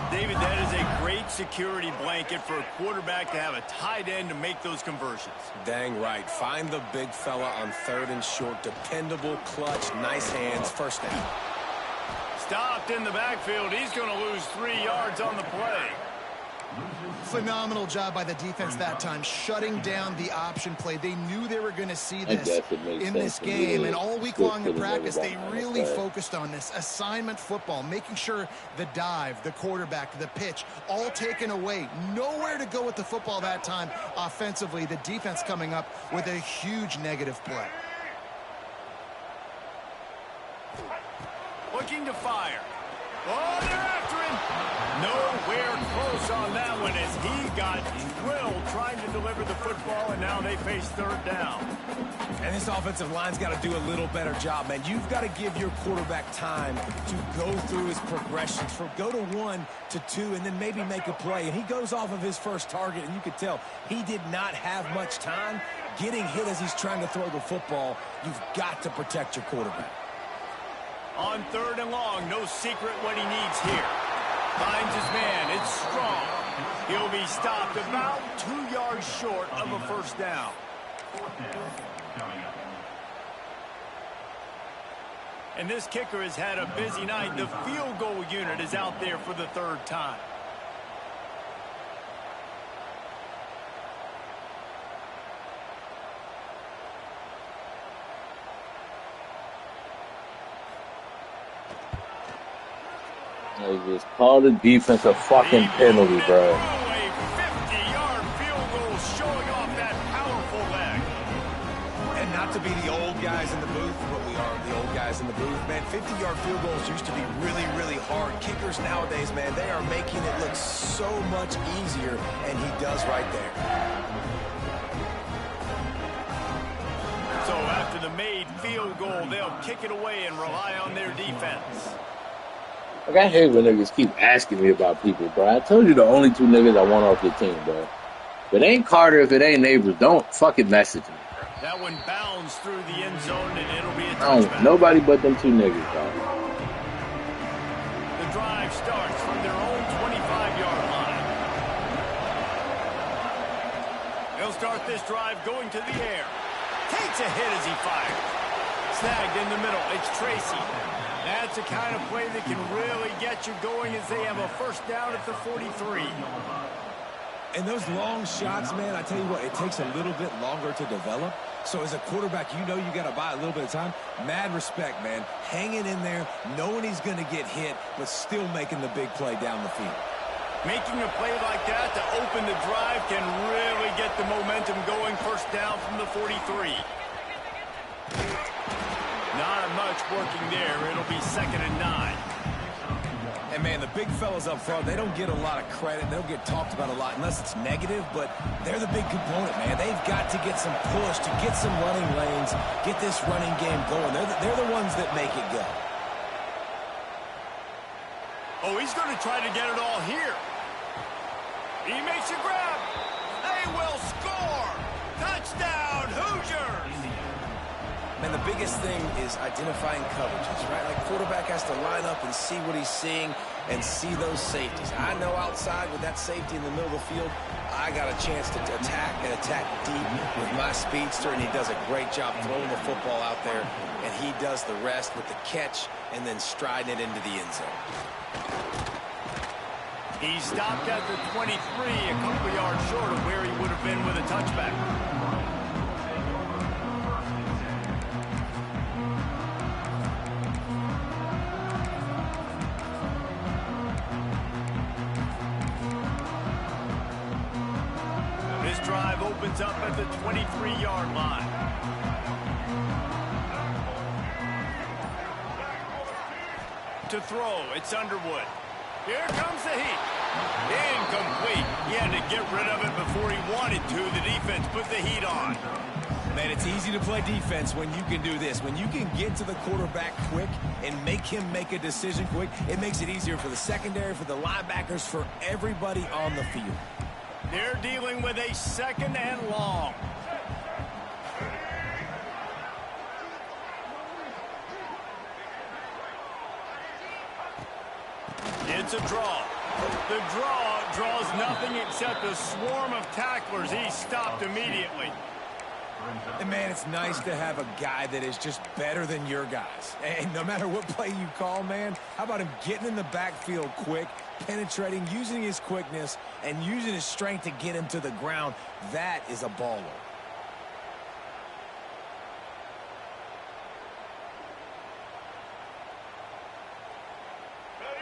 A: David, that is a great security blanket for a quarterback to have a tight end to make those conversions.
B: Dang right. Find the big fella on third and short. Dependable, clutch, nice hands. First down.
A: Stopped in the backfield. He's going to lose 3 yards on the play.
C: Phenomenal job by the defense that time, shutting down the option play. They knew they were going to see this in this game, and all week long in practice, they really focused on this assignment football, making sure the dive, the quarterback, the pitch, all taken away. Nowhere to go with the football that time offensively. The defense coming up with a huge negative play.
A: Looking to fire. Oh, they're after him Nowhere close on that one as he got drilled trying to deliver the football, and now they face third down.
B: And this offensive line's got to do a little better job, man. You've got to give your quarterback time to go through his progressions from go to 1 to 2 and then maybe make a play. And he goes off of his first target, and you could tell he did not have much time getting hit as he's trying to throw the football. You've got to protect your quarterback.
A: On third and long, no secret what he needs here. Finds his man. It's strong. He'll be stopped about 2 yards short of a first down. And this kicker has had a busy night. The field goal unit is out there for the third time.
D: They just call the defense a fucking penalty, bro.
A: A 50-yard field goal showing off that powerful leg.
B: And not to be the old guys in the booth, but we are the old guys in the booth, man. 50-yard field goals used to be really, really hard. Kickers nowadays, man, they are making it look so much easier, and he does right there.
A: So after the made field goal, they'll kick it away and rely on their defense.
D: Like, I hate when niggas keep asking me about people, bro. I told you the only 2 niggas I want off the team, bro. If it ain't Carter, if it ain't Neighbors, don't fucking message me, bro.
A: That one bounds through the end zone, and it'll be a touchback.
D: Nobody but them 2 niggas, bro.
A: The drive starts from their own 25-yard line. They'll start this drive going to the air. Takes a hit as he fires. Snagged in the middle. It's Tracy. That's the kind of play that can really get you going as they have a first down at the 43.
B: And those long shots, man, I tell you what, it takes a little bit longer to develop. So as a quarterback, you know you got to buy a little bit of time. Mad respect, man. Hanging in there, knowing he's going to get hit, but still making the big play down the field.
A: Making a play like that to open the drive can really get the momentum going. First down from the 43. Not much working there. It'll be 2nd and 9.
B: And, man, the big fellas up front, they don't get a lot of credit. They don't get talked about a lot unless it's negative, but they're the big component, man. They've got to get some push, to get some running lanes, get this running game going. They're the ones that make it go.
A: Oh, he's going to try to get it all here. He makes a grab. They will score. Touchdown, Hoosiers.
B: And the biggest thing is identifying coverages, right? Like, quarterback has to line up and see what he's seeing and see those safeties. I know outside with that safety in the middle of the field, I got a chance to attack and attack deep with my speedster, and he does a great job throwing the football out there, and he does the rest with the catch and then striding it into the end zone.
A: He stopped at the 23, a couple yards short of where he would have been with a touchback. This drive opens up at the 23-yard line. To throw, it's Underwood. Here comes the heat. Incomplete. He had to get rid of it before he wanted to. The defense put the heat on.
B: Man, it's easy to play defense when you can do this. When you can get to the quarterback quick and make him make a decision quick, it makes it easier for the secondary, for the linebackers, for everybody on the field.
A: They're dealing with a 2nd and long. It's a draw. The draw draws nothing except a swarm of tacklers. He's stopped immediately.
B: And, man, it's nice to have a guy that is just better than your guys. And no matter what play you call, man, how about him getting in the backfield quick, penetrating, using his quickness, and using his strength to get him to the ground? That is a baller.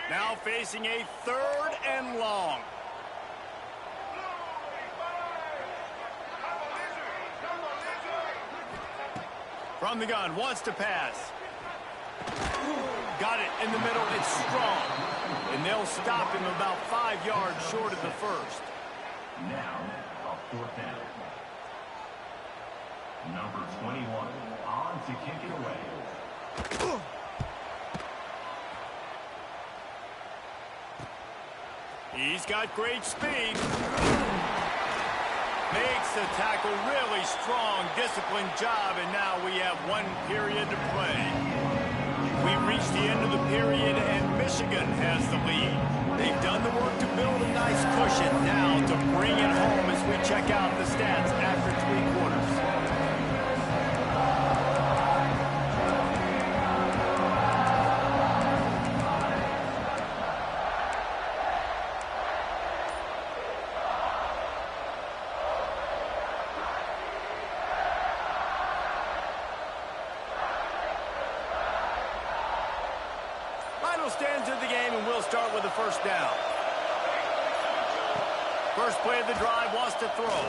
A: Now facing a 3rd and long. From the gun, wants to pass. got it in the middle. It's strong. And they'll stop him about 5 yards short of the first.
F: Now, a 4th down. Number 21, on to kick it away.
A: He's got great speed. Makes the tackle really strong, disciplined job, and now we have 1 period to play. We've reached the end of the period, and Michigan has the lead. They've done the work to build a nice cushion. Now to bring it home as we check out the stats after 3 quarters. Stands of the game, and we'll start with the first down. First play of the drive, wants to throw.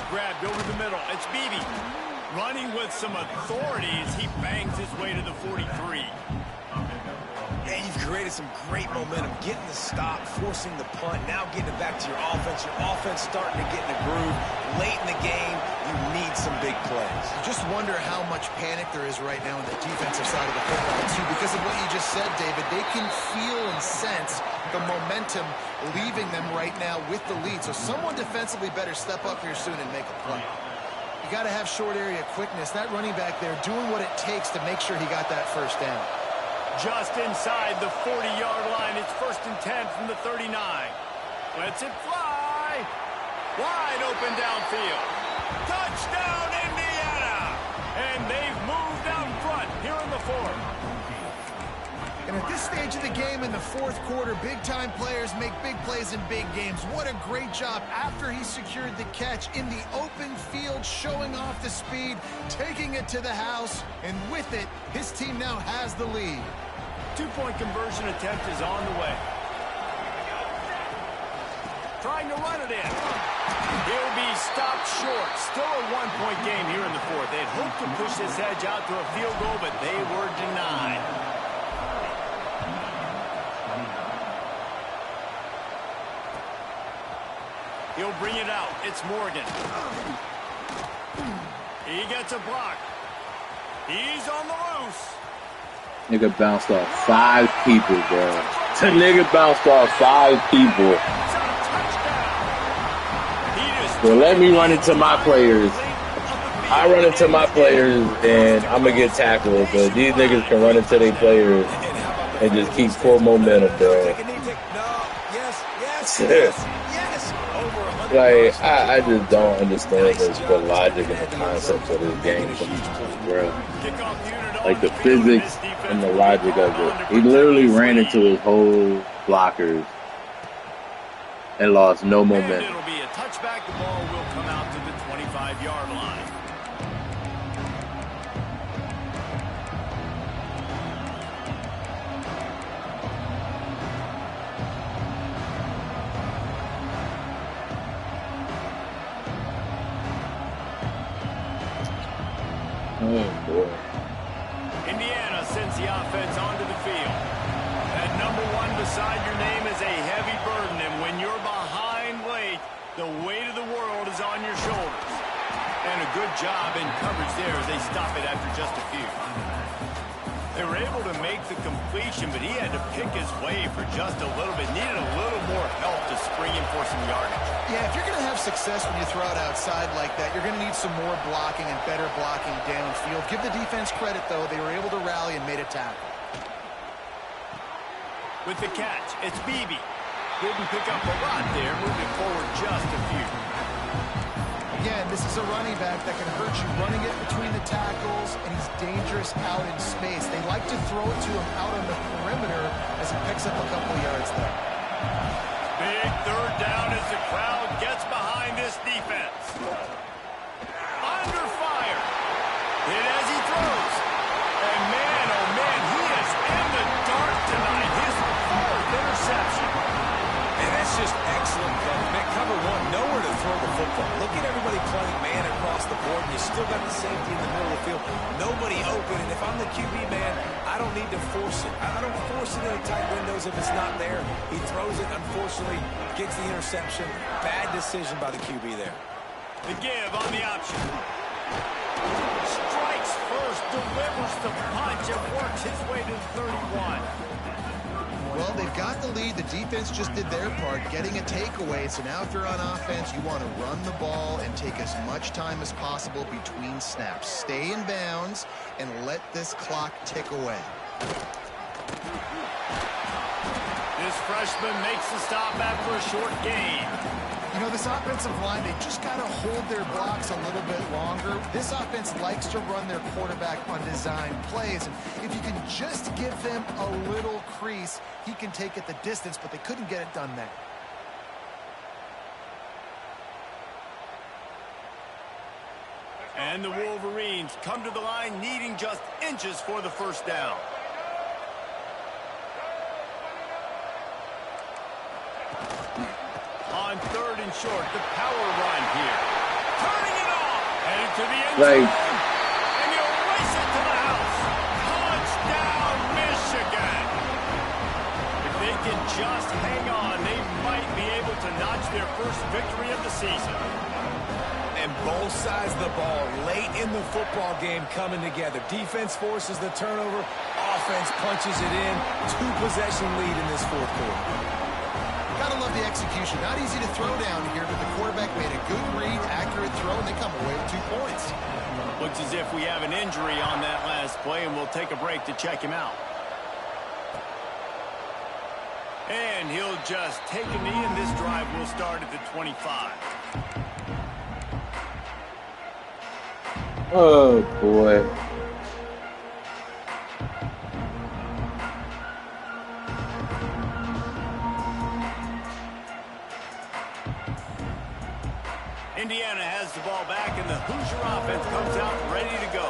A: Grabbed over the middle. It's Beebe. Running with some authority as he bangs his way to the 43.
B: Yeah, you've created some great momentum. Getting the stop, forcing the punt, now getting it back to your offense. Your offense starting to get in a groove. Late in the game, you need some big plays.
C: You just wonder how much panic there is right now on the defensive side of the football, too, because of what you just said, David. They can feel and sense the momentum leaving them right now with the lead. So someone defensively better step up here soon and make a play. You got to have short area quickness. That running back there doing what it takes to make sure he got that first down.
A: Just inside the 40-yard line. It's 1st and 10 from the 39. Lets it fly. Wide open downfield. Touchdown, Indiana! And they've moved out front here in the 4th.
C: And at this stage of the game in the 4th quarter, big-time players make big plays in big games. What a great job after he secured the catch in the open field, showing off the speed, taking it to the house, and with it, his team now has the lead.
A: 2-point conversion attempt is on the way. Trying to run it in. He'll be stopped short. Still a 1-point game here in the 4th. They'd hoped to push this edge out to a field goal, but they were denied. He'll bring it out. It's Morgan. He gets a block. He's on the loose.
D: Nigga bounced off 5 people, bro. The nigga bounced off 5 people. Well, let me run into my players. I run into my players, and I'm going to get tackled. But these niggas can run into their players and just keep full momentum, bro. Like, I just don't understand the logic and the concepts of this game sometimes, bro. Like, the physics and the logic of it. He literally ran into his whole blockers and lost no momentum.
A: It'll be a touchback. The ball will come out to the 25-yard line.
D: Oh, boy.
A: Indiana sends the offense onto the field. That number 1 beside your name is a heavy burden, and when you're behind late, the weight of the world is on your shoulders. And a good job in coverage there as they stop it after just a few. They were able to make the completion, but he had to pick his way for just a little bit. Needed a little more help to spring him for some yardage.
C: Yeah, if you're going to have success when you throw it outside like that, you're going to need some more blocking and better blocking downfield. Give the defense credit, though. They were able to rally and made a tackle.
A: With the catch, it's Beebe. Didn't pick up a lot there, moving forward just a few.
C: Again, this is a running back that can hurt you running it between the tackles, and he's dangerous out in space. They like to throw it to him out on the perimeter as he picks up a couple yards there.
A: Big 3rd down as the crowd gets behind this defense. Under fire. Hit as he throws. And man, oh man, he is in the dark tonight. His 4th interception.
B: And that's just excellent coverage. Man, cover 1, nowhere to throw the football. Look at everybody playing man across the board. You still got the safety in the middle of the field. Nobody open. open, and if I'm the QB, man, I don't need to force it. I don't force it into tight windows if it's not there. He throws it, unfortunately, gets the interception. Bad decision by the QB there.
A: The give on the option. Strikes first, delivers the punch, and works his way to the 31.
C: Well, they've got the lead. The defense just did their part, getting a takeaway. So now if you're on offense, you want to run the ball and take as much time as possible between snaps. Stay in bounds and let this clock tick away.
A: This freshman makes the stop after a short gain.
C: You know, this offensive line, they just got to hold their blocks a little bit longer. This offense likes to run their quarterback on design plays. And if you can just give them a little crease, he can take it the distance, but they couldn't get it done there.
A: And the Wolverines come to the line needing just inches for the first down. On third and short, the power run here. Turning it off. Headed to the end zone. And he'll race it to the house. Touchdown, Michigan. If they can just hang on, they might be able to notch their first victory of the season.
B: And both sides of the ball late in the football game coming together. Defense forces the turnover. Offense punches it in. 2-possession lead in this fourth quarter.
C: Gotta love the execution. Not easy to throw down here, but the quarterback made a good read, accurate throw, and they come away with 2 points.
A: Looks as if we have an injury on that last play, and we'll take a break to check him out. And he'll just take a knee, and this drive will start at the 25.
D: Oh, boy.
A: Indiana has the ball back, and the Hoosier offense comes out ready to go.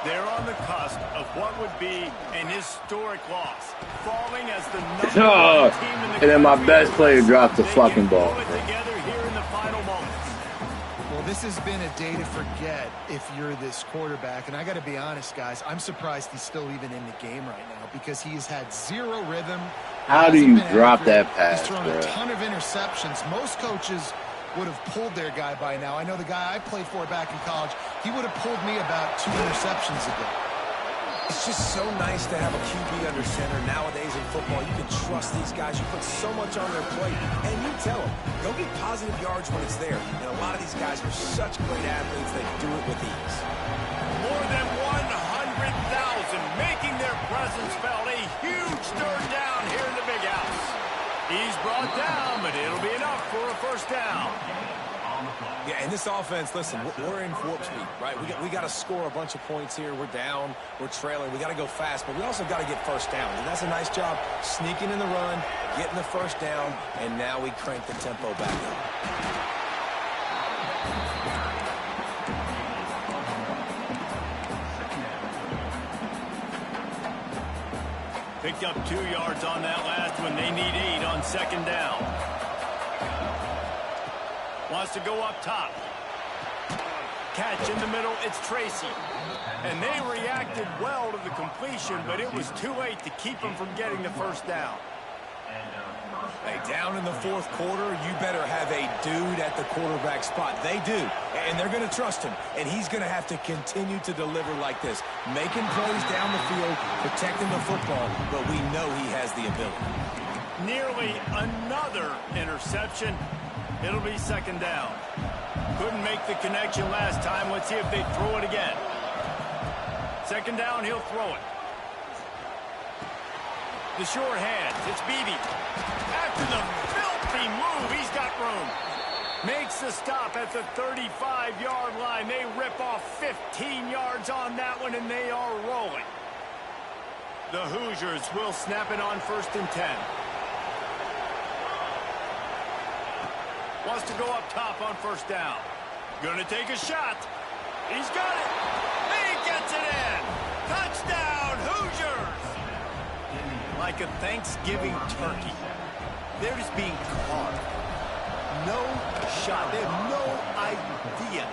A: They're on the cusp of what would be an historic loss, falling as the number 1 team in the country.
D: And then my best player dropped the fucking ball.
A: Together here in the final moments.
C: Well, this has been a day to forget if you're this quarterback. And I got to be honest, guys, I'm surprised he's still even in the game right now because he has had 0 rhythm.
D: How do you drop that pass,
C: He's thrown
D: bro?
C: a ton of interceptions. Most coaches would have pulled their guy by now. I know the guy I played for back in college, he would have pulled me about 2 interceptions ago.
B: It's just so nice to have a QB under center. Nowadays in football, you can trust these guys. You put so much on their plate, and you tell them, go get positive yards when it's there. And a lot of these guys are such great athletes, they do it with ease.
A: More than 100,000 making their presence felt. A huge third down here in the big house. He's brought down, but it'll be enough for a first down.
B: Yeah, and this offense, listen, we're in warp speed, right? We got to score a bunch of points here. We're down, we're trailing. We got to go fast, but we also got to get first down. And that's a nice job sneaking in the run, getting the first down, and now we crank the tempo back up.
A: Picked up 2 yards on that last one. They need 8 on second down. Wants to go up top. Catch in the middle. It's Tracy. And they reacted well to the completion, but it was too late to keep them from getting the first down.
B: Hey, down in the fourth quarter, you better have a dude at the quarterback spot. They do, and they're going to trust him, and he's going to have to continue to deliver like this, making plays down the field, protecting the football, but we know he has the ability.
A: Nearly another interception. It'll be second down. Couldn't make the connection last time. Let's see if they throw it again. Second down, he'll throw it. The short hands, it's Beebe. After the filthy move, he's got room. Makes the stop at the 35-yard line. They rip off 15 yards on that one, and they are rolling. The Hoosiers will snap it on 1st and 10. Wants to go up top on first down. Gonna take a shot. He's got it. He gets it in. Touchdown, Hoosiers. Like a Thanksgiving turkey. They're just being carved. no shot. They have no idea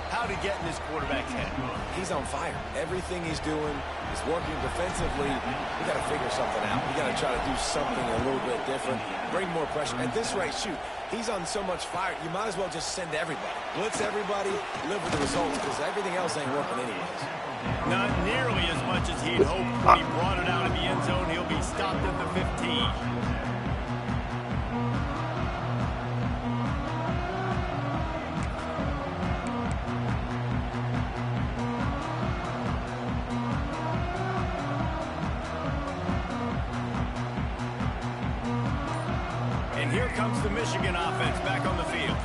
A: how to get in this quarterback's head.
B: He's on fire. Everything he's doing is working defensively. We got to figure something out. We got to try to do something a little bit different. Bring more pressure. At this rate, shoot, he's on so much fire, you might as well just send everybody. Blitz everybody, live with the results, because everything else ain't working anyways.
A: Not nearly as much as he'd hoped when he brought it out of the end zone. He'll be stopped at the 15. And here comes the Michigan offense back on the field.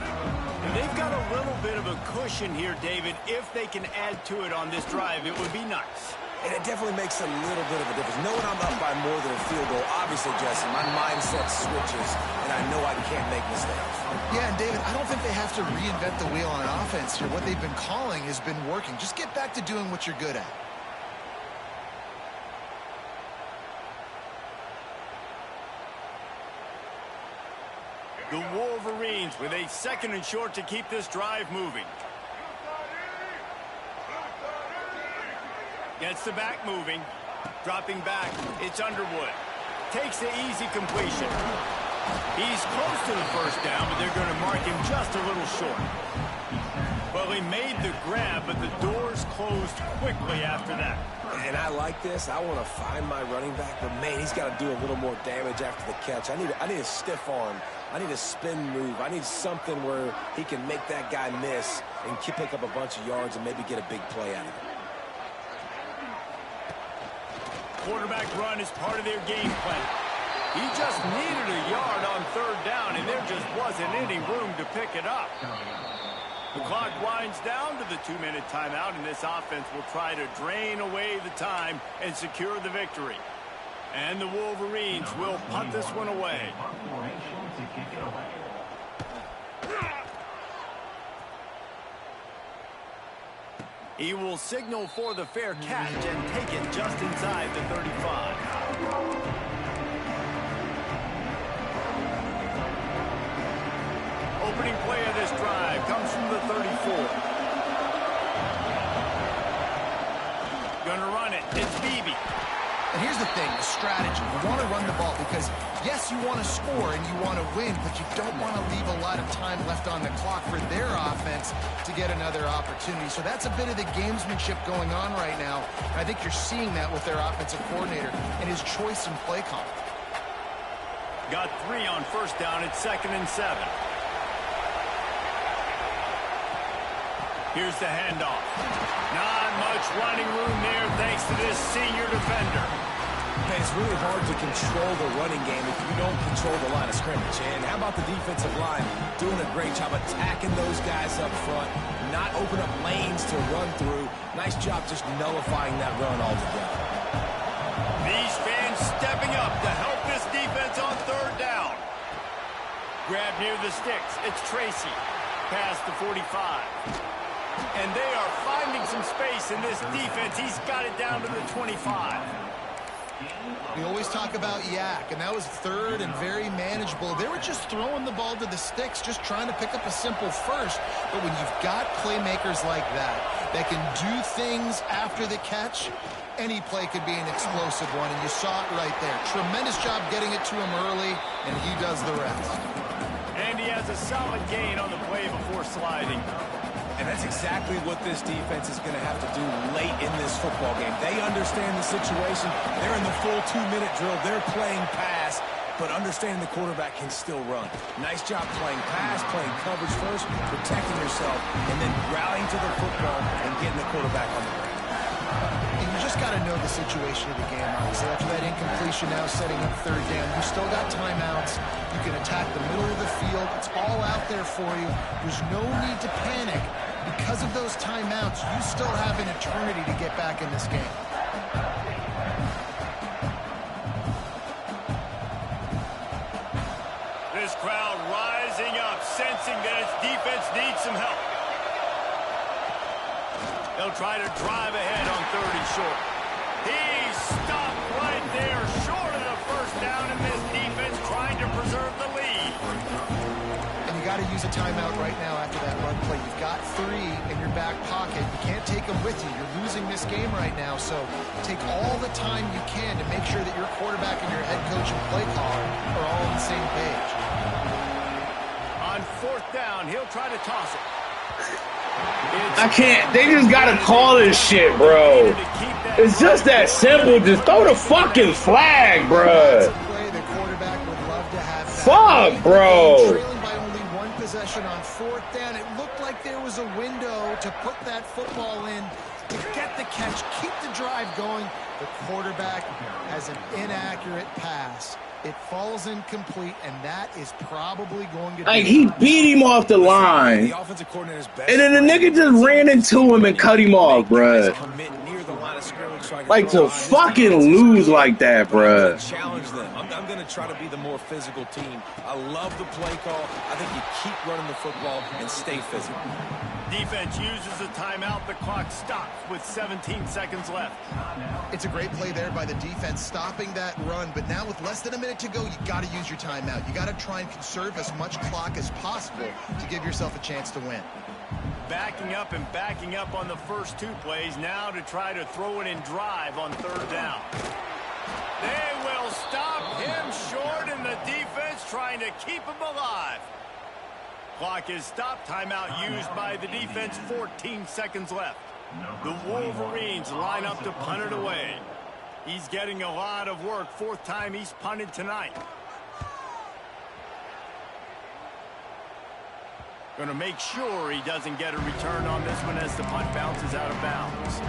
A: And they've got a little bit of a cushion here, David. If they can add to it on this drive, it would be nice.
B: And it definitely makes a little bit of a difference. Knowing I'm up by more than a field goal, obviously, Jesse, my mindset switches, and I know I can't make mistakes.
C: Yeah, and David, I don't think they have to reinvent the wheel on offense here. What they've been calling has been working. Just get back to doing what you're good at.
A: The Wolverines with a 2nd and short to keep this drive moving. Gets the back moving. Dropping back, it's Underwood. Takes the easy completion. He's close to the first down, but they're going to mark him just a little short. Well, he made the grab, but the doors closed quickly after that.
B: And I like this. I want to find my running back, but man, he's got to do a little more damage after the catch. I need a stiff arm. I need a spin move. I need something where he can make that guy miss and pick up a bunch of yards and maybe get a big play out of it.
A: Quarterback run is part of their game plan. He just needed a yard on 3rd down, and there just wasn't any room to pick it up. The clock winds down to the 2-minute timeout, and this offense will try to drain away the time and secure the victory. And the Wolverines will punt this one away. He will signal for the fair catch and take it just inside the 35. Opening play of this drive comes from the 34. Gonna run it. It's Beebe.
C: And here's the thing, the strategy. You want to run the ball because, yes, you want to score and you want to win, but you don't want to leave a lot of time left on the clock for their offense to get another opportunity. So that's a bit of the gamesmanship going on right now. And I think you're seeing that with their offensive coordinator and his choice in play call.
A: Got 3 on 1st down. It's 2nd and 7. Here's the handoff. Not much running room there thanks to this senior defender.
B: Man, it's really hard to control the running game if you don't control the line of scrimmage. And how about the defensive line doing a great job attacking those guys up front, not open up lanes to run through. Nice job just nullifying that run altogether.
A: These fans stepping up to help this defense on 3rd down. Grab near the sticks. It's Tracy. Past the 45. And they are finding some space in this defense. He's got it down to the 25.
C: We always talk about Yak, and that was 3rd and very manageable. They were just throwing the ball to the sticks, just trying to pick up a simple first. But when you've got playmakers like that can do things after the catch, any play could be an explosive one, and you saw it right there. Tremendous job getting it to him early, and he does the rest.
A: And he has a solid gain on the play before sliding.
B: And that's exactly what this defense is going to have to do late in this football game. They understand the situation. They're in the full 2-minute drill. They're playing pass, but understanding the quarterback can still run. Nice job playing pass, playing coverage first, protecting yourself, and then rallying to the football and getting the quarterback on the ground.
C: And you just got to know the situation of the game, obviously. After that incompletion now setting up 3rd down, you still got timeouts. You can attack the middle of the field. It's all out there for you. There's no need to panic. Because of those timeouts, you still have an eternity to get back in this game.
A: This crowd rising up, sensing that its defense needs some help. They'll try to drive ahead on 3rd and short. He's stopped right there, short of the 1st down, and this defense trying to preserve the lead.
C: And you got to use use a timeout right now after that run play. You've got 3 in your back pocket. You can't take them with you. You're losing this game right now, so take all the time you can to make sure that your quarterback and your head coach and play caller are all on the same page.
A: On 4th down, he'll try to toss it.
D: I can't. They just gotta call this shit, bro. It's just that simple. Just throw the fucking flag, bro. Fuck, bro.
C: Trailing by only 1 possession on 4th down. It looked like there was a window to put that football in, to get the catch, keep the drive going. The quarterback has an inaccurate pass. It falls incomplete, and that is probably going to be...
D: Like, he beat him off the line.
B: The offensive coordinator's best.
D: And then the nigga just ran into him and cut him off, bruh. Like, to fucking lose like that, bruh.
B: Challenge them. I'm going to try to be the more physical team. I love the play call. I think you keep running the football and stay physical.
A: Defense uses a timeout. The clock stops with 17 seconds left.
C: It's a great play there by the defense, stopping that run. But now with less than a minute to go, you got to use your timeout. You got to try and conserve as much clock as possible to give yourself a chance to win.
A: Backing up and backing up on the first 2 plays. Now to try to throw it in drive on 3rd down. They will stop him short, and the defense trying to keep him alive. Clock is stopped. Timeout used by the defense. 14 seconds left. The Wolverines line up to punt it away. He's getting a lot of work. 4th time he's punted tonight. Going to make sure he doesn't get a return on this one as the punt bounces out of bounds.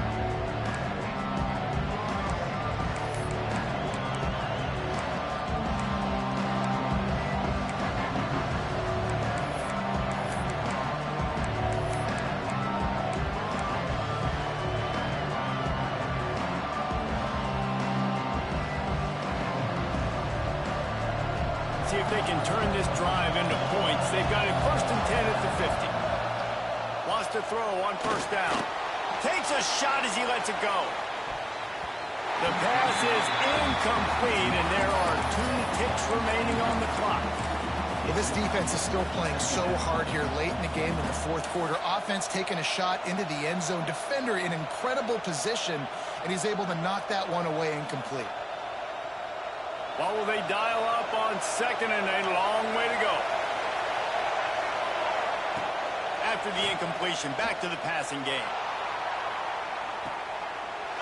A: See if they can turn this drive into points. They've got it 1st and 10 at the 50. Wants to throw on 1st down. Takes a shot as he lets it go. The pass is incomplete, and there are 2 ticks remaining on the clock.
C: Well, this defense is still playing so hard here late in the game in the 4th quarter. Offense taking a shot into the end zone. Defender in incredible position, and he's able to knock that one away incomplete.
A: What will they dial up on 2nd and a long way to go? After the incompletion, back to the passing game.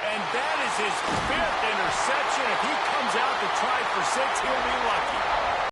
A: And that is his 5th interception. If he comes out to try for 6, he'll be lucky.